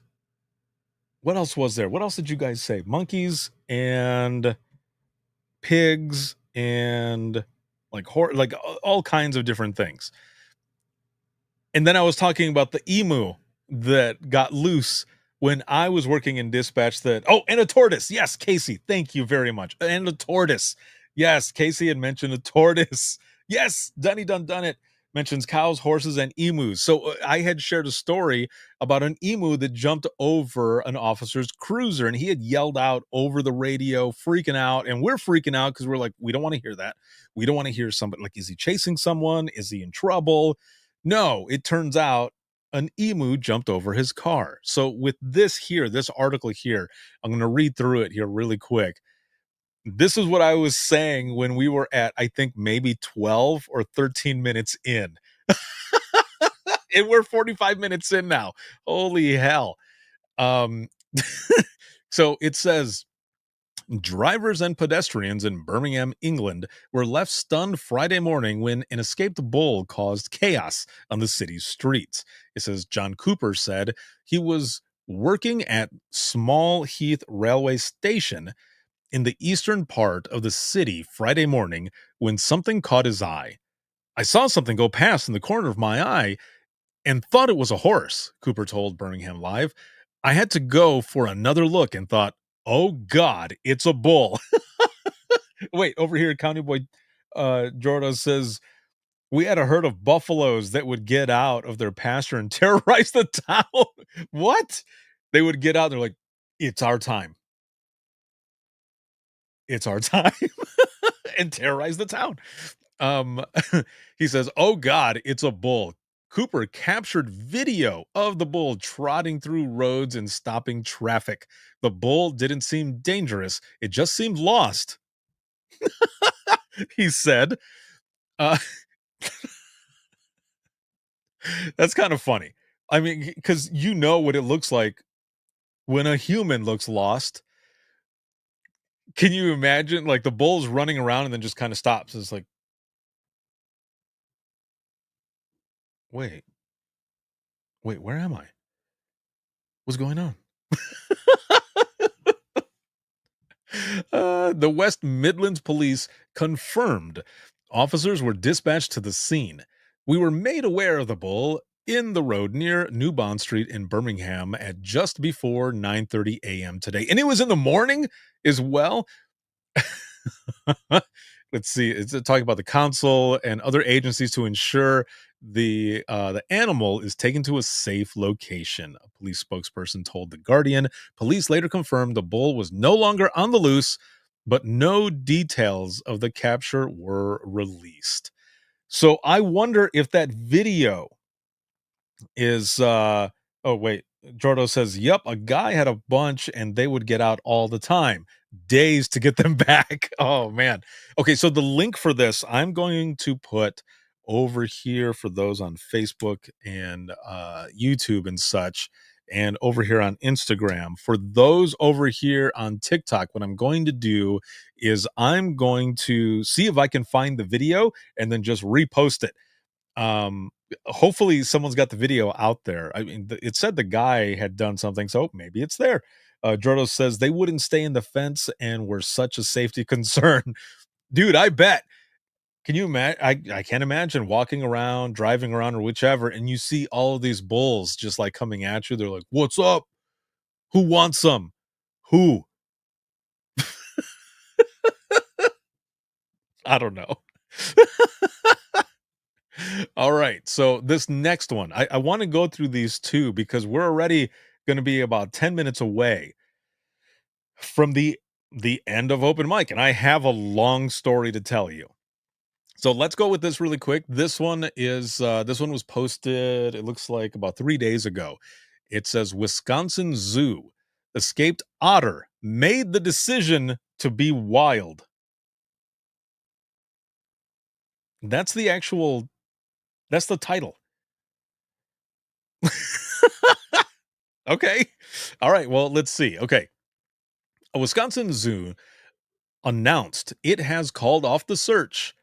What else was there? What else did you guys say? Monkeys and pigs and like all kinds of different things. And then I was talking about the emu that got loose when I was working in dispatch and a tortoise. Yes, Casey, thank you very much. And a tortoise. Yes, Casey had mentioned a tortoise. Yes, Dunny Dun Dun It mentions cows, horses, and emus. So I had shared a story about an emu that jumped over an officer's cruiser, and he had yelled out over the radio, freaking out. And we're freaking out because we're like, we don't want to hear that. We don't want to hear somebody like, is he chasing someone? Is he in trouble? No, it turns out an emu jumped over his car. So with this article here, I'm going to read through it here really quick. This is what I was saying when we were at, I think, maybe 12 or 13 minutes in. And we're 45 minutes in now. Holy hell. So it says, drivers and pedestrians in Birmingham, England, were left stunned Friday morning when an escaped bull caused chaos on the city's streets. It says John Cooper said he was working at Small Heath Railway Station in the eastern part of the city Friday morning when something caught his eye. I saw something go past in the corner of my eye and thought it was a horse, Cooper told Birmingham Live. I had to go for another look and thought, oh God, it's a bull. Wait, over here, County Boy Jordo says, we had a herd of buffaloes that would get out of their pasture and terrorize the town. What? They would get out. They're like, it's our time. It's our time. And terrorize the town. He says, oh God, it's a bull. Cooper captured video of the bull trotting through roads and stopping traffic. The bull didn't seem dangerous. It just seemed lost. He said, that's kind of funny. I mean, because you know what it looks like when a human looks lost. Can you imagine like the bull's running around and then just kind of stops? It's like, wait, where am I? What's going on? The West Midlands Police confirmed officers were dispatched to the scene. We were made aware of the bull in the road near New Bond Street in Birmingham at just before 9:30 a.m. today. And it was in the morning as well. Let's see. It's talking about the council and other agencies to ensure the animal is taken to a safe location. A police spokesperson told The Guardian. Police later confirmed the bull was no longer on the loose, but no details of the capture were released. So I wonder if that video is oh wait, Jordo says, yep, a guy had a bunch and they would get out all the time. Days to get them back. Oh man. Okay, so the link for this I'm going to put over here for those on Facebook and YouTube and such, and over here on Instagram. For those over here on TikTok, what I'm going to do is I'm going to see if I can find the video and then just repost it. Hopefully someone's got the video out there. I mean, it said the guy had done something, so maybe it's there. Jordo says they wouldn't stay in the fence and were such a safety concern. Dude, I bet. Can you imagine? I can't imagine walking around, driving around, or whichever, and you see all of these bulls just like coming at you. They're like, what's up? Who wants some? Who? I don't know. All right. So this next one, I want to go through these two because we're already going to be about 10 minutes away from the end of open mic, and I have a long story to tell you. So let's go with this really quick. This one was posted, it looks like about 3 days ago. It says Wisconsin Zoo escaped otter made the decision to be wild. That's the title. Okay. All right. Well, let's see. Okay. A Wisconsin zoo announced it has called off the search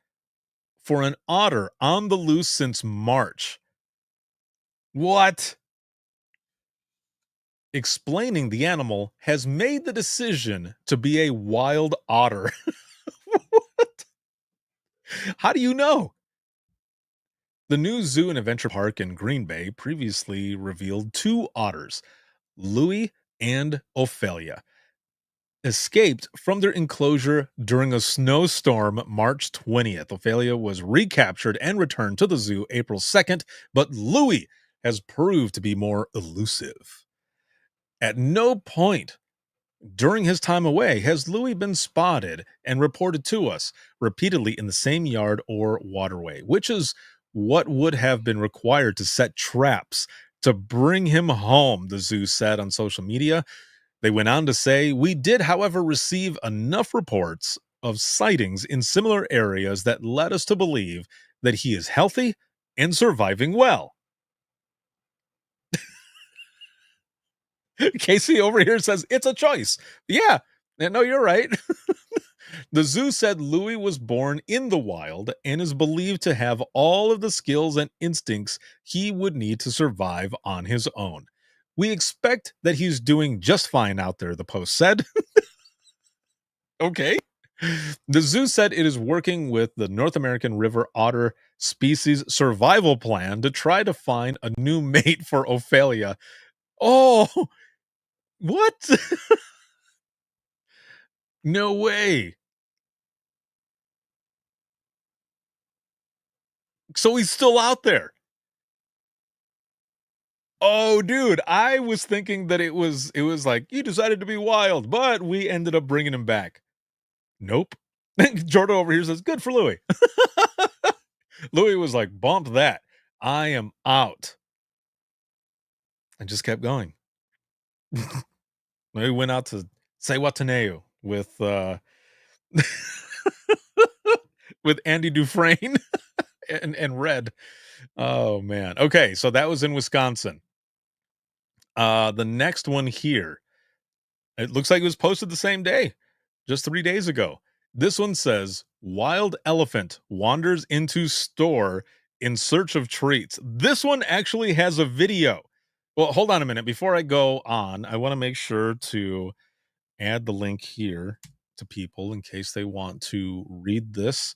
for an otter on the loose since March. What? Explaining the animal has made the decision to be a wild otter. What? How do you know? The new zoo and adventure park in Green Bay previously revealed two otters, Louie and Ophelia, escaped from their enclosure during a snowstorm March 20th. Ophelia was recaptured and returned to the zoo April 2nd, but Louie has proved to be more elusive. At no point during his time away has Louis been spotted and reported to us repeatedly in the same yard or waterway, which is what would have been required to set traps to bring him home, the zoo said on social media. They went on to say, "We did, however, receive enough reports of sightings in similar areas that led us to believe that he is healthy and surviving well." Casey over here says it's a choice. Yeah, no, you're right. The zoo said Louis was born in the wild and is believed to have all of the skills and instincts he would need to survive on his own. We expect that he's doing just fine out there, the post said. Okay. The zoo said it is working with the North American river otter species survival plan to try to find a new mate for Ophelia. Oh, what? No way. So he's still out there. Oh, dude, I was thinking that it was like he decided to be wild, but we ended up bringing him back. Nope. Jordan over here says, "Good for Louis." Louis was like, "Bump that. I am out." And just kept going. We went out to Sewataneu with with Andy Dufresne and Red. Oh man. Okay, so that was in Wisconsin. The next one here, it looks like it was posted the same day, just 3 days ago. This one says, "Wild elephant wanders into store in search of treats." This one actually has a video. Well, hold on a minute. Before I go on, I want to make sure to add the link here to people in case they want to read this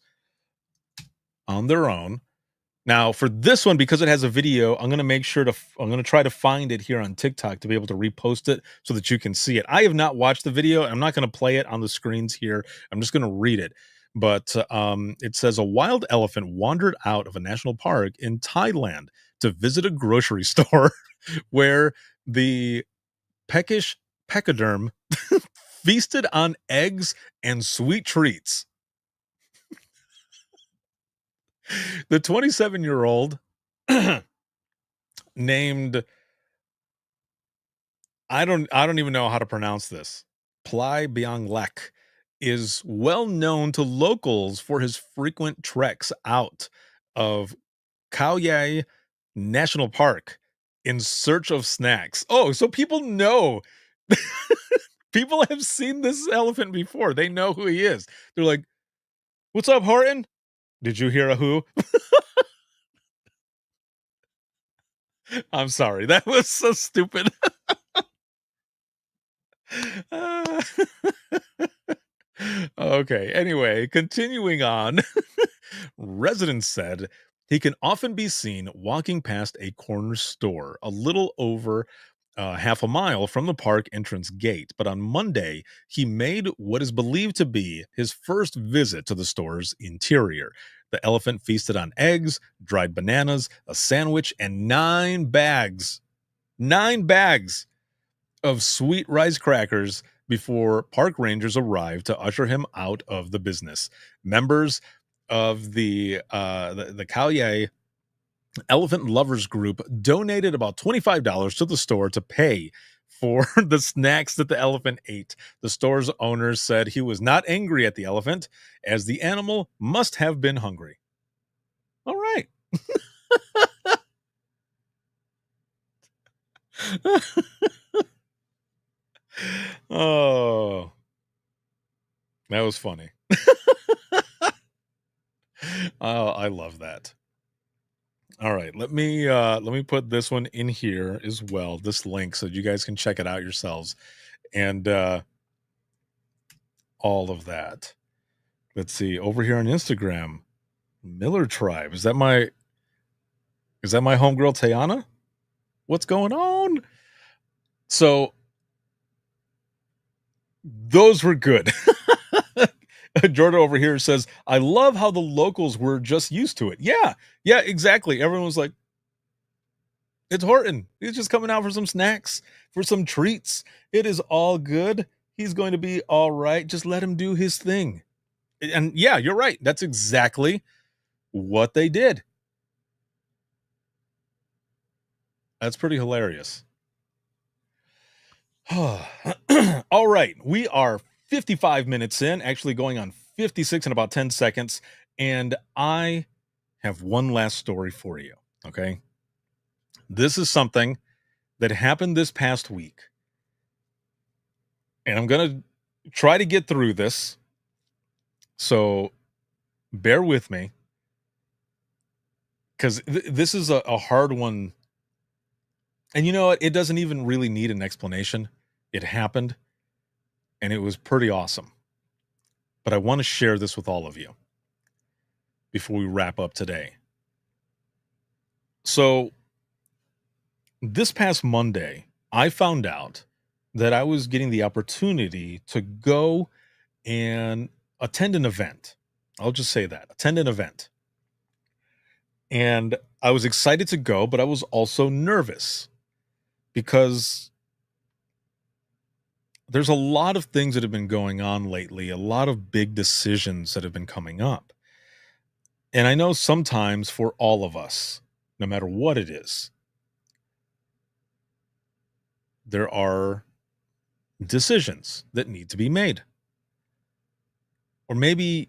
on their own. Now, for this one, because it has a video, I'm going to make sure I'm going to try to find it here on TikTok to be able to repost it so that you can see it. I have not watched the video. I'm not going to play it on the screens here. I'm just going to read it. But it says a wild elephant wandered out of a national park in Thailand to visit a grocery store where the peckish peckoderm feasted on eggs and sweet treats. The 27-year-old named, I don't even know how to pronounce this, Plai Byung Lek, is well known to locals for his frequent treks out of Khao Yai National Park in search of snacks. Oh, so people know. People have seen this elephant before. They know who he is. They're like, "What's up, Horton? Did you hear a who?" I'm sorry. That was so stupid. Okay. Anyway, continuing on. Residents said he can often be seen walking past a corner store a little over half a mile from the park entrance gate. But on Monday, he made what is believed to be his first visit to the store's interior. The elephant feasted on eggs, dried bananas, a sandwich, and 9 bags of sweet rice crackers before park rangers arrived to usher him out of the business. Members of the Khao Yai Elephant Lovers Group donated about $25 to the store to pay for the snacks that the elephant ate. The store's owners said he was not angry at the elephant, as the animal must have been hungry. All right. Oh, that was funny. Oh, I love that. All right, let me put this one in here as well, this link, so you guys can check it out yourselves, and all of that. Let's see, over here on Instagram, Miller Tribe. Is that my homegirl Tayana? What's going on? So those were good. Jordan over here says, I love how the locals were just used to it. Yeah, exactly. Everyone was like, it's Horton. He's just coming out for some snacks, for some treats. It is all good. He's going to be all right. Just let him do his thing. And yeah, you're right. That's exactly what they did. That's pretty hilarious. All right. We are 55 minutes in, actually going on 56 in about 10 seconds. And I have one last story for you. Okay. This is something that happened this past week. And I'm going to try to get through this. So bear with me. Because this is a hard one. And you know what? It doesn't even really need an explanation. It happened. And it was pretty awesome. But I want to share this with all of you before we wrap up today. So this past Monday, I found out that I was getting the opportunity to go and attend an event. I'll just say that. Attend an event. And I was excited to go, but I was also nervous because there's a lot of things that have been going on lately, a lot of big decisions that have been coming up. And I know sometimes for all of us, no matter what it is, there are decisions that need to be made. Or maybe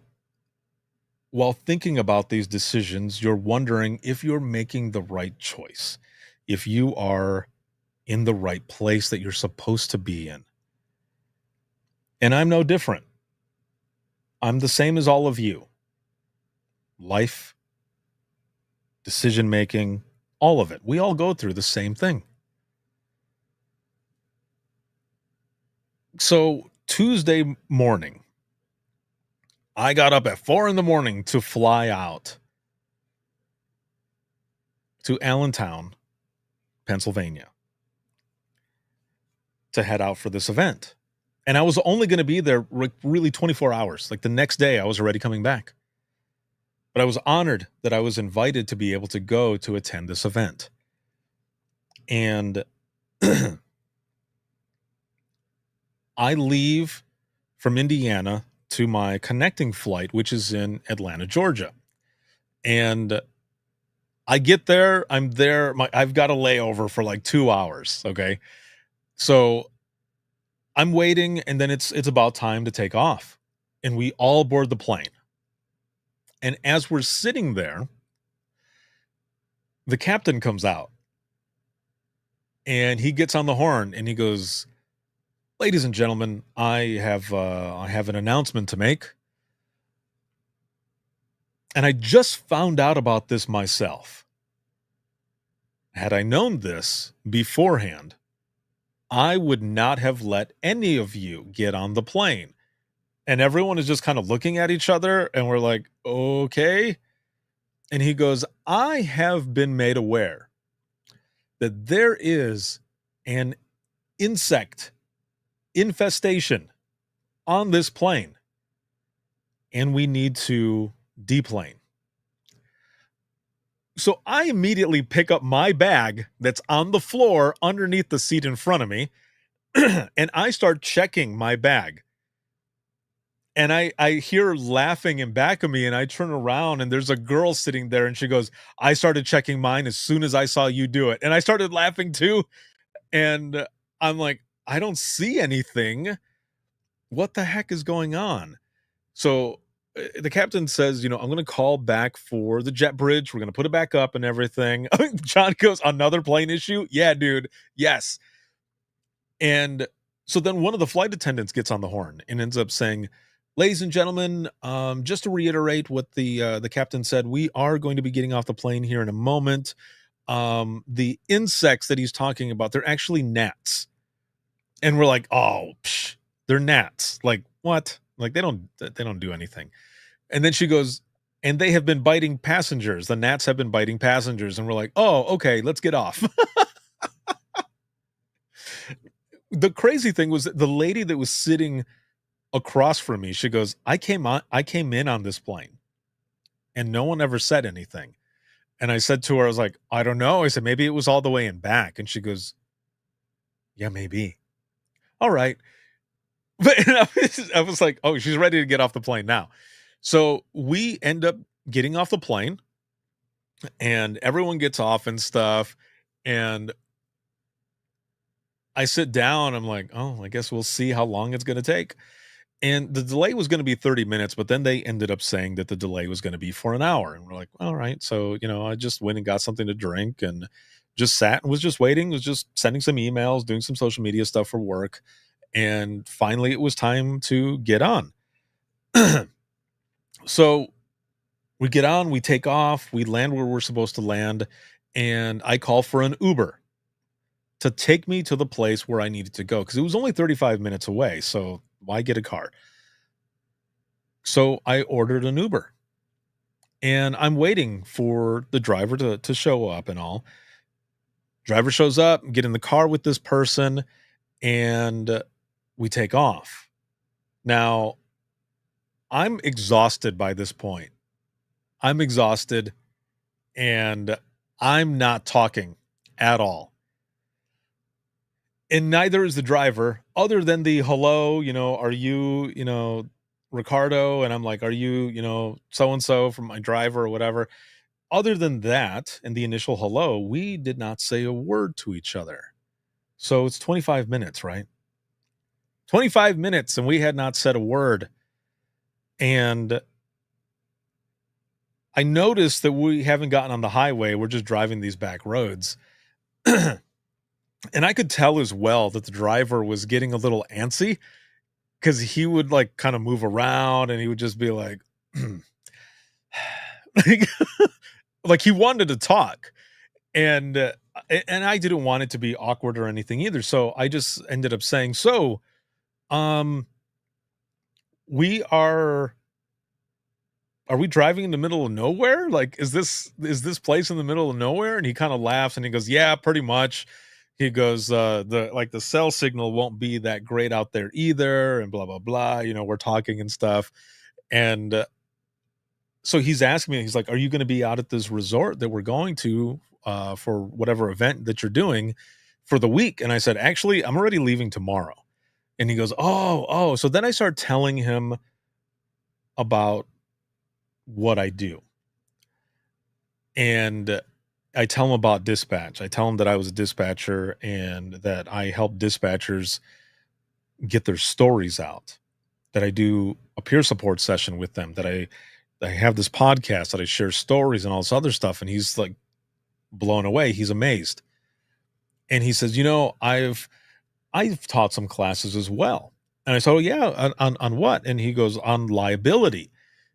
while thinking about these decisions, you're wondering if you're making the right choice, if you are in the right place that you're supposed to be in. And I'm no different. I'm the same as all of you. Life, decision-making, all of it. We all go through the same thing. So Tuesday morning, I got up at 4 a.m. to fly out to Allentown, Pennsylvania, to head out for this event. And I was only going to be there really 24 hours. Like the next day, I was already coming back. But I was honored that I was invited to be able to go to attend this event. And I leave from Indiana to my connecting flight, which is in Atlanta, Georgia. And I get there, I'm there, I've got a layover for like 2 hours, okay? So I'm waiting, and then it's about time to take off. And we all board the plane. And as we're sitting there, the captain comes out. And he gets on the horn, and he goes, ladies and gentlemen, I have an announcement to make. And I just found out about this myself. Had I known this beforehand, I would not have let any of you get on the plane. And everyone is just kind of looking at each other, and we're like, okay. And he goes, I have been made aware that there is an insect infestation on this plane, and we need to deplane. So I immediately pick up my bag that's on the floor underneath the seat in front of me, and I start checking my bag. And I hear laughing in back of me, and I turn around, and there's a girl sitting there, and she goes, I started checking mine as soon as I saw you do it. And I started laughing too. And I'm like, I don't see anything. What the heck is going on? So the captain says, I'm going to call back for the jet bridge. We're going to put it back up and everything. John goes, another plane issue? Yeah, dude. Yes. And so then one of the flight attendants gets on the horn and ends up saying, Ladies and gentlemen, just to reiterate what the captain said, we are going to be getting off the plane here in a moment. The insects that he's talking about, they're actually gnats. And we're like, oh, they're gnats. Like, what? Like, they don't do anything. And then she goes, and they have been biting passengers. The gnats have been biting passengers. And we're like, oh, okay, let's get off. The crazy thing was that the lady that was sitting across from me, she goes, I came in on this plane and no one ever said anything. And I said to her, I was like, I don't know. I said, maybe it was all the way in back. And she goes, yeah, maybe. All right. But I was like, oh, she's ready to get off the plane now. So we end up getting off the plane and everyone gets off and stuff. And I sit down. I'm like, oh, I guess we'll see how long it's going to take. And the delay was going to be 30 minutes, but then they ended up saying that the delay was going to be for an hour. And we're like, all right. So, I just went and got something to drink and just sat and was just waiting, was just sending some emails, doing some social media stuff for work. And finally it was time to get on. So we get on, we take off, we land where we're supposed to land. And I call for an Uber to take me to the place where I needed to go. Cause it was only 35 minutes away. So why get a car? So I ordered an Uber and I'm waiting for the driver to show up and all. Driver shows up, get in the car with this person, and we take off. Now, I'm exhausted by this point. I'm exhausted and I'm not talking at all. And neither is the driver, other than the hello, are you, Ricardo? And I'm like, are you, so-and-so from my driver or whatever. Other than that, and the initial hello, we did not say a word to each other. So it's 25 minutes, right? 25 minutes and we had not said a word. And I noticed that we haven't gotten on the highway. We're just driving these back roads. And I could tell as well that the driver was getting a little antsy because he would like kind of move around and he would just be like, like he wanted to talk. And I didn't want it to be awkward or anything either. So I just ended up saying, so, we are we driving in the middle of nowhere? Like, is this place in the middle of nowhere? And he kind of laughs and he goes, yeah, pretty much. He goes, the cell signal won't be that great out there either. And blah, blah, blah. We're talking and stuff. And so he's asking me, he's like, are you going to be out at this resort that we're going to for whatever event that you're doing for the week? And I said, actually, I'm already leaving tomorrow. And he goes, oh. So then I start telling him about what I do. And I tell him about dispatch. I tell him that I was a dispatcher and that I help dispatchers get their stories out, that I do a peer support session with them, that I have this podcast, that I share stories and all this other stuff. And he's like blown away. He's amazed. And he says, I've taught some classes as well. And I said, oh yeah, on what? And he goes, on liability.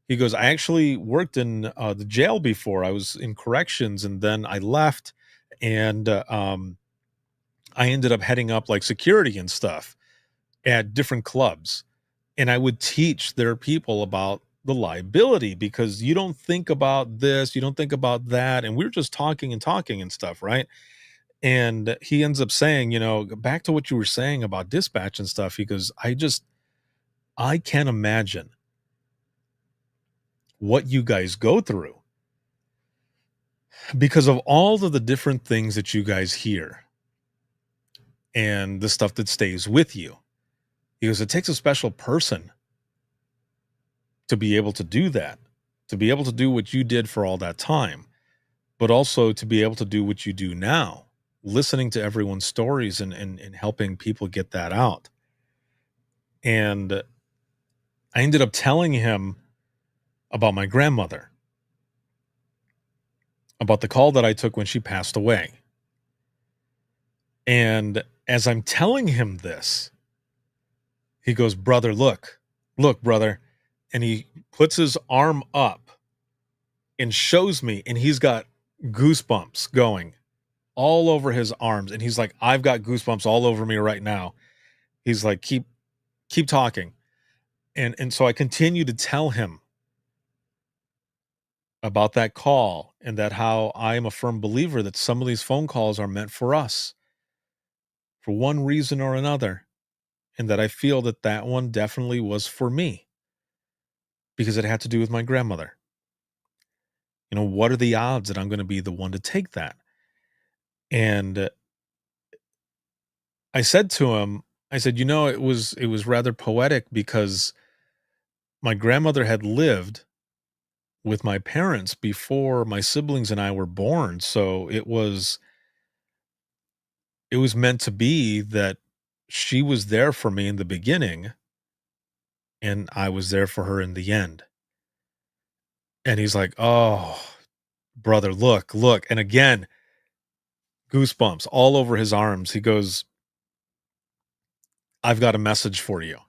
He goes, I actually worked in the jail before. I was in corrections and then I left and I ended up heading up like security and stuff at different clubs. And I would teach their people about the liability because you don't think about this, you don't think about that. And we were just talking and stuff, right? And he ends up saying, back to what you were saying about dispatch and stuff. He goes, I can't imagine what you guys go through because of all of the different things that you guys hear and the stuff that stays with you. He goes, it takes a special person to be able to do that, to be able to do what you did for all that time, but also to be able to do what you do now, listening to everyone's stories and helping people get that out. And I ended up telling him about my grandmother, about the call that I took when she passed away. And as I'm telling him this, he goes, brother, look, brother, and he puts his arm up and shows me, and he's got goosebumps going all over his arms. And he's like, I've got goosebumps all over me right now. He's like, keep talking. And so I continue to tell him about that call, and that how I am a firm believer that some of these phone calls are meant for us for one reason or another. And that I feel that that one definitely was for me because it had to do with my grandmother. You know, what are the odds that I'm going to be the one to take that? And I said to him, I said, you know, it was rather poetic because my grandmother had lived with my parents before my siblings and I were born. So it was meant to be that she was there for me in the beginning and I was there for her in the end. And he's like, oh, brother, look. And again, goosebumps all over his arms. He goes, I've got a message for you.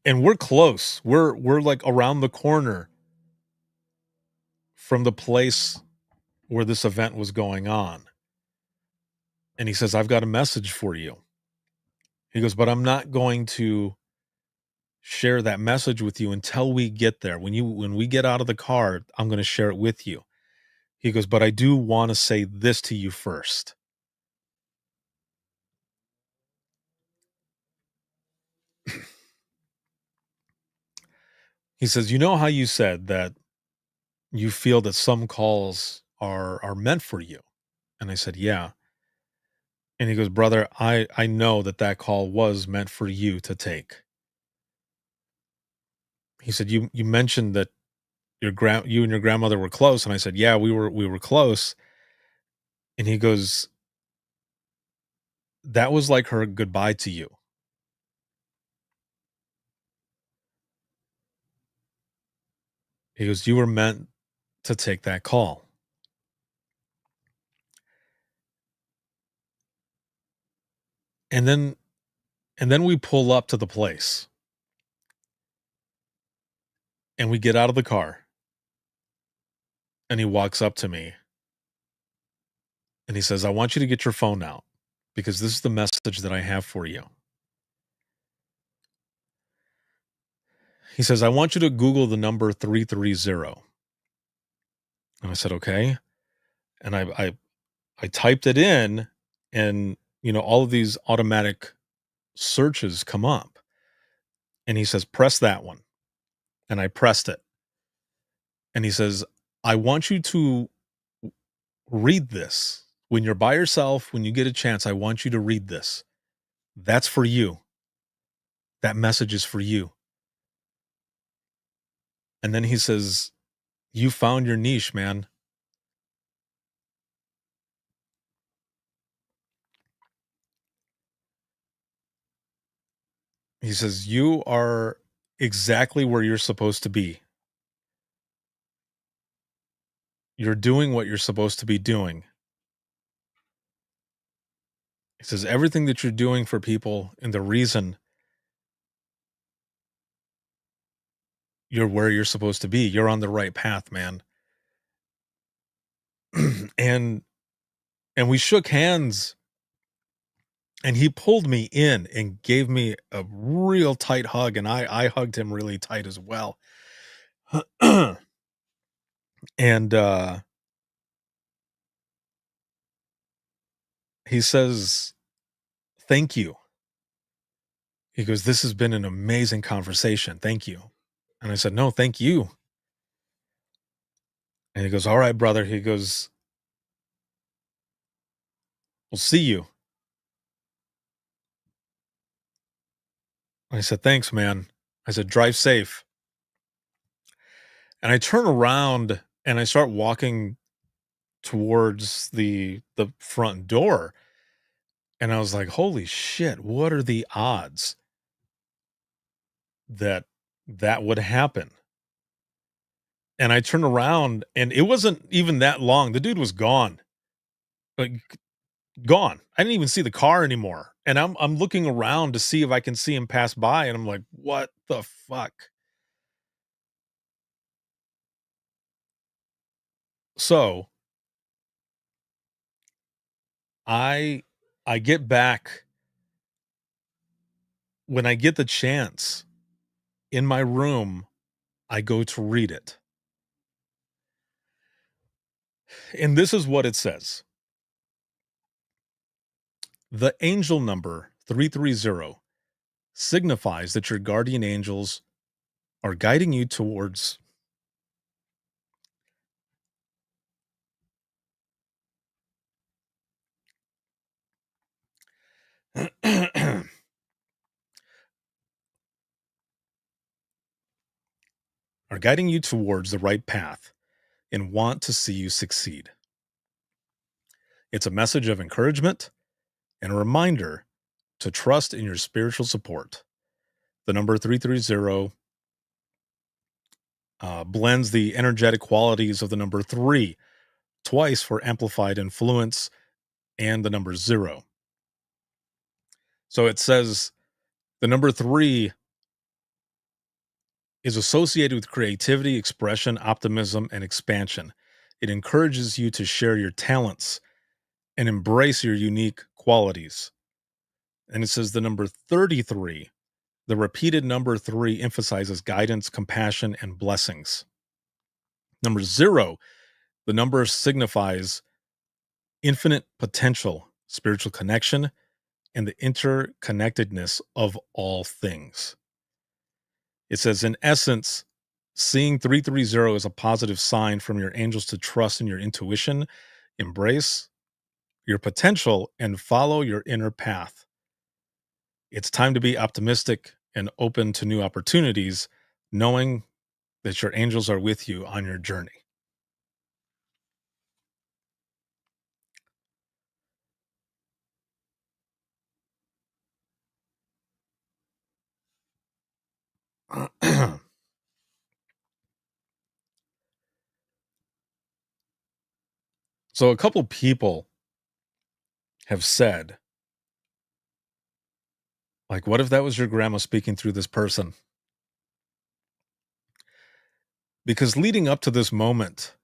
And we're close. We're like around the corner from the place where this event was going on. And he says, I've got a message for you. He goes, but I'm not going to share that message with you until we get there. When we get out of the car, I'm going to share it with you. He goes, but I do want to say this to you first. He says, you know how you said that you feel that some calls are meant for you? And I said, yeah. And he goes, brother, I know that call was meant for you to take. He said, you mentioned that you and your grandmother were close. And I said, yeah, we were close. And he goes, that was like her goodbye to you. He goes, you were meant to take that call. And then we pull up to the place. And we get out of the car. And he walks up to me. And he says, I want you to get your phone out because this is the message that I have for you. He says, I want you to Google the number 330. And I said, okay. And I typed it in, and, you know, all of these automatic searches come up. And he says, press that one. And I pressed it. And he says, I want you to read this. When you're by yourself, when you get a chance, I want you to read this. That's for you. That message is for you. And then he says, you found your niche, man. He says, you are exactly where you're supposed to be. You're doing what you're supposed to be doing. He says, everything that you're doing for people and the reason you're where you're supposed to be, you're on the right path, man. and we shook hands, and he pulled me in and gave me a real tight hug, and I hugged him really tight as well. And he says, thank you. He goes, this has been an amazing conversation. Thank you. And I said, no, thank you. And he goes, all right, brother. He goes, we'll see you. I said, thanks, man. I said, drive safe. And I turn around and I start walking towards the front door. And I was like, holy shit, what are the odds that would happen? And I turned around, and it wasn't even that long. The dude was gone. Like, gone. I didn't even see the car anymore. And I'm looking around to see if I can see him pass by, and I'm like, "What the fuck?" So, I I get back when I get the chance in my room, I go to read it. And this is what it says. The angel number 330 signifies that your guardian angels are guiding you towards are guiding you towards the right path and want to see you succeed. It's a message of encouragement and a reminder to trust in your spiritual support. The number 330 blends the energetic qualities of the number 3 twice for amplified influence and the number 0. So it says the number 3 is associated with creativity, expression, optimism, and expansion. It encourages you to share your talents and embrace your unique qualities. And it says the number 33, the repeated number 3 emphasizes guidance, compassion, and blessings. Number 0, the number signifies infinite potential, spiritual connection, and the interconnectedness of all things. It says, in essence, seeing 330 is a positive sign from your angels to trust in your intuition, embrace your potential, and follow your inner path. It's time to be optimistic and open to new opportunities, knowing that your angels are with you on your journey. So, a couple people have said, like, what if that was your grandma speaking through this person? Because leading up to this moment,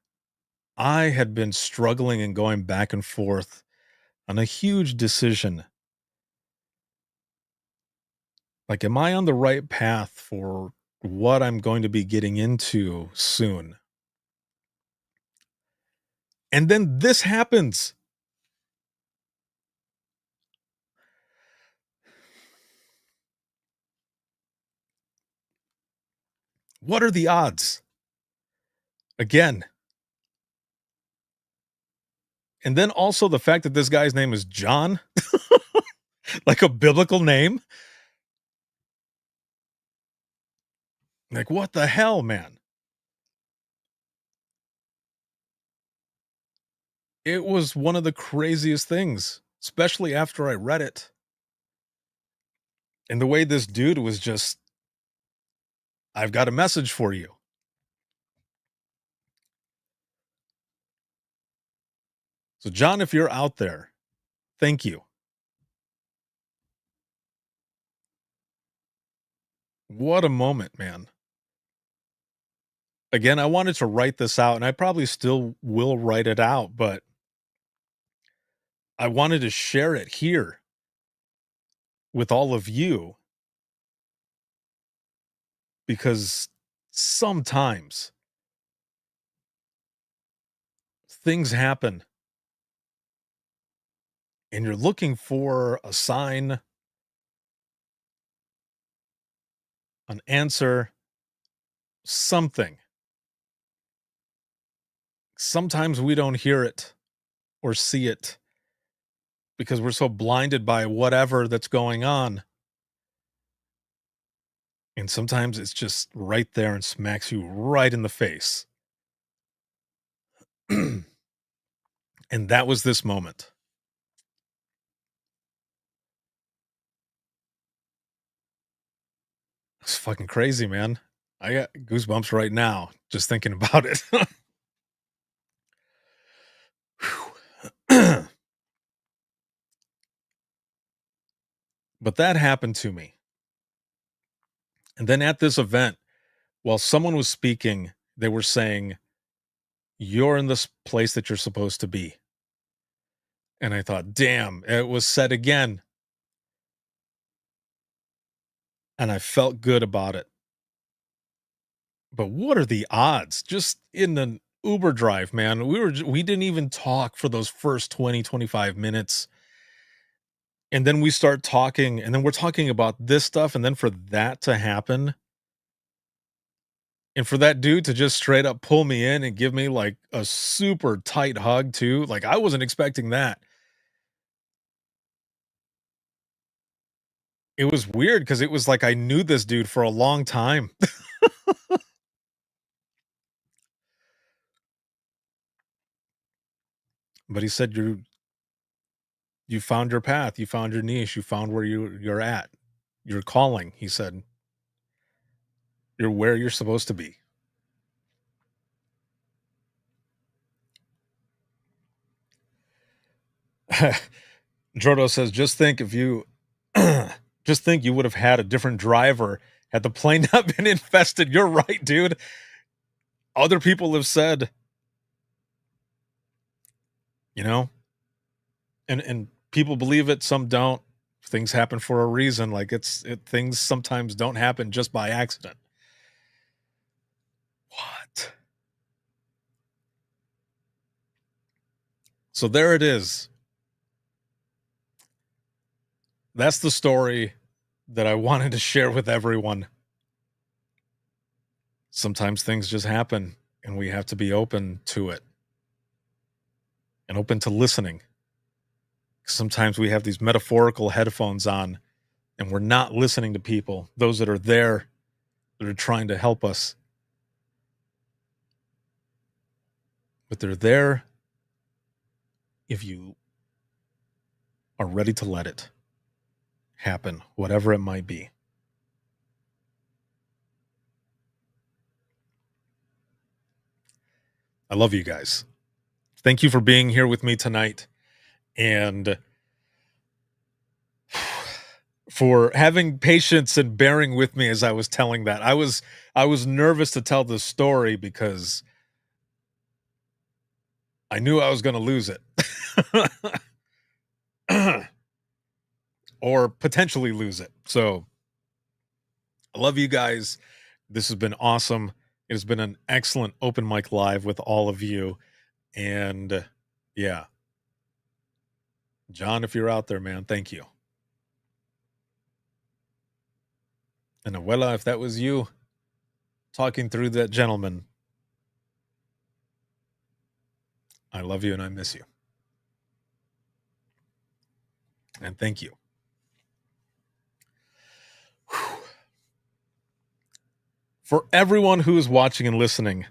I had been struggling and going back and forth on a huge decision. Like, am I on the right path for what I'm going to be getting into soon? And then this happens. What are the odds? Again. And then also the fact that this guy's name is John, like a biblical name. Like, what the hell, man? It was one of the craziest things, especially after I read it. And the way this dude was just, I've got a message for you. So, John, if you're out there, thank you. What a moment, man. Again, I wanted to write this out, and I probably still will write it out, but I wanted to share it here with all of you because sometimes things happen and you're looking for a sign, an answer, something. Sometimes we don't hear it or see it because we're so blinded by whatever that's going on. And sometimes it's just right there and smacks you right in the face. And that was this moment. It's fucking crazy, man. I got goosebumps right now just thinking about it. But that happened to me. And then at this event, while someone was speaking, they were saying, "You're in this place that you're supposed to be." And I thought, damn, it was said again. And I felt good about it. But what are the odds? Just in an Uber drive, man. We didn't even talk for those first 20, 25 minutes. And then we start talking, and then we're talking about this stuff, and then for that to happen, and for that dude to just straight up pull me in and give me like a super tight hug too, like I wasn't expecting that. It was weird because it was like I knew this dude for a long time. But he said, you found your path, you found your niche, you found where you're at. You're calling," he said. "You're where you're supposed to be." Jordo says, just think if you just think you would have had a different driver had the plane not been infested. You're right, dude. Other people have said, you know, and people believe it, some don't. Things happen for a reason. Like things sometimes don't happen just by accident. What? So there it is. That's the story that I wanted to share with everyone. Sometimes things just happen and we have to be open to it and open to listening. Sometimes we have these metaphorical headphones on and we're not listening to people, those that are there, that are trying to help us. But they're there if you are ready to let it happen, whatever it might be. I love you guys. Thank you for being here with me tonight and for having patience and bearing with me as I was telling that. I was nervous to tell this story because I knew I was going to lose it. Or potentially lose it. So I love you guys. This has been awesome. It has been an excellent open mic live with all of you. And yeah, John, if you're out there, man, thank you. And Abuela, if that was you talking through that gentleman, I love you and I miss you. And thank you. For everyone who is watching and listening,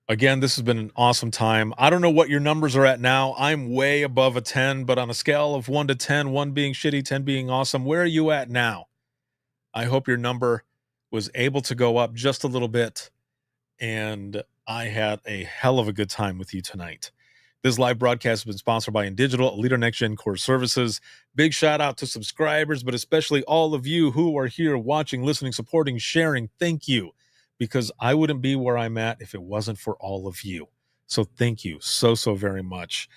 again, this has been an awesome time. I don't know what your numbers are at now. I'm way above a 10, but on a scale of 1 to 10, 1 being shitty, 10 being awesome, where are you at now? I hope your number was able to go up just a little bit, and I had a hell of a good time with you tonight. This live broadcast has been sponsored by InDigital, a leader next-gen core services. Big shout out to subscribers, but especially all of you who are here watching, listening, supporting, sharing. Thank you, because I wouldn't be where I'm at if it wasn't for all of you. So thank you so very much.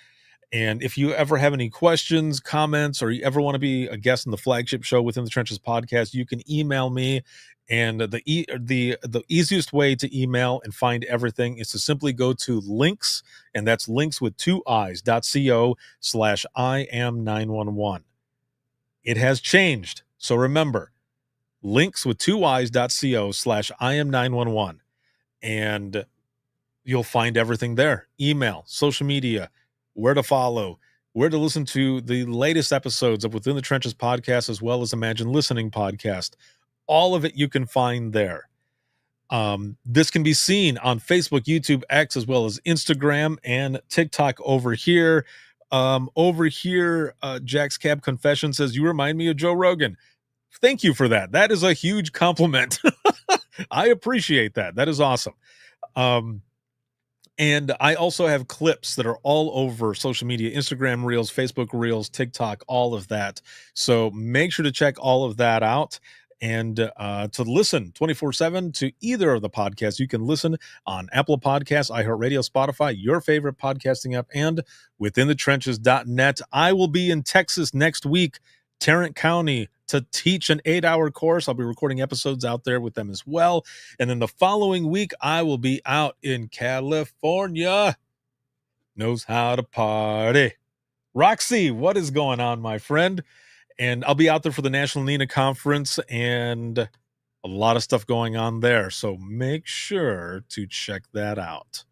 And if you ever have any questions, comments, or you ever want to be a guest in the flagship show Within the Trenches podcast, you can email me. And the easiest way to email and find everything is to simply go to links, and that's links with 2 i's.co/IAM911. It has changed. So remember, links with 2 i's.co/IAM911. And you'll find everything there. Email, social media, where to follow, where to listen to the latest episodes of Within the Trenches podcast, as well as Imagine Listening podcast. All of it you can find there. This can be seen on Facebook, YouTube, X, as well as Instagram and TikTok over here. Jack's Cab Confession says, "You remind me of Joe Rogan." Thank you for that. That is a huge compliment. I appreciate that. That is awesome. And I also have clips that are all over social media, Instagram Reels, Facebook Reels, TikTok, all of that. So make sure to check all of that out. And to listen 24/7 to either of the podcasts, you can listen on Apple Podcasts, iHeartRadio, Spotify, your favorite podcasting app, and withinthetrenches.net. I will be in Texas next week, Tarrant County, to teach an 8-hour course. I'll be recording episodes out there with them as well. And then the following week, I will be out in California. Knows how to party. Roxy, what is going on, my friend? And I'll be out there for the National NINA Conference and a lot of stuff going on there. So make sure to check that out.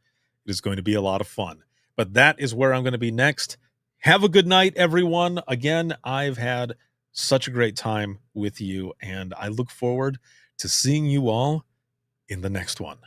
It is going to be a lot of fun. But that is where I'm going to be next. Have a good night, everyone. Again, I've had such a great time with you, and I look forward to seeing you all in the next one.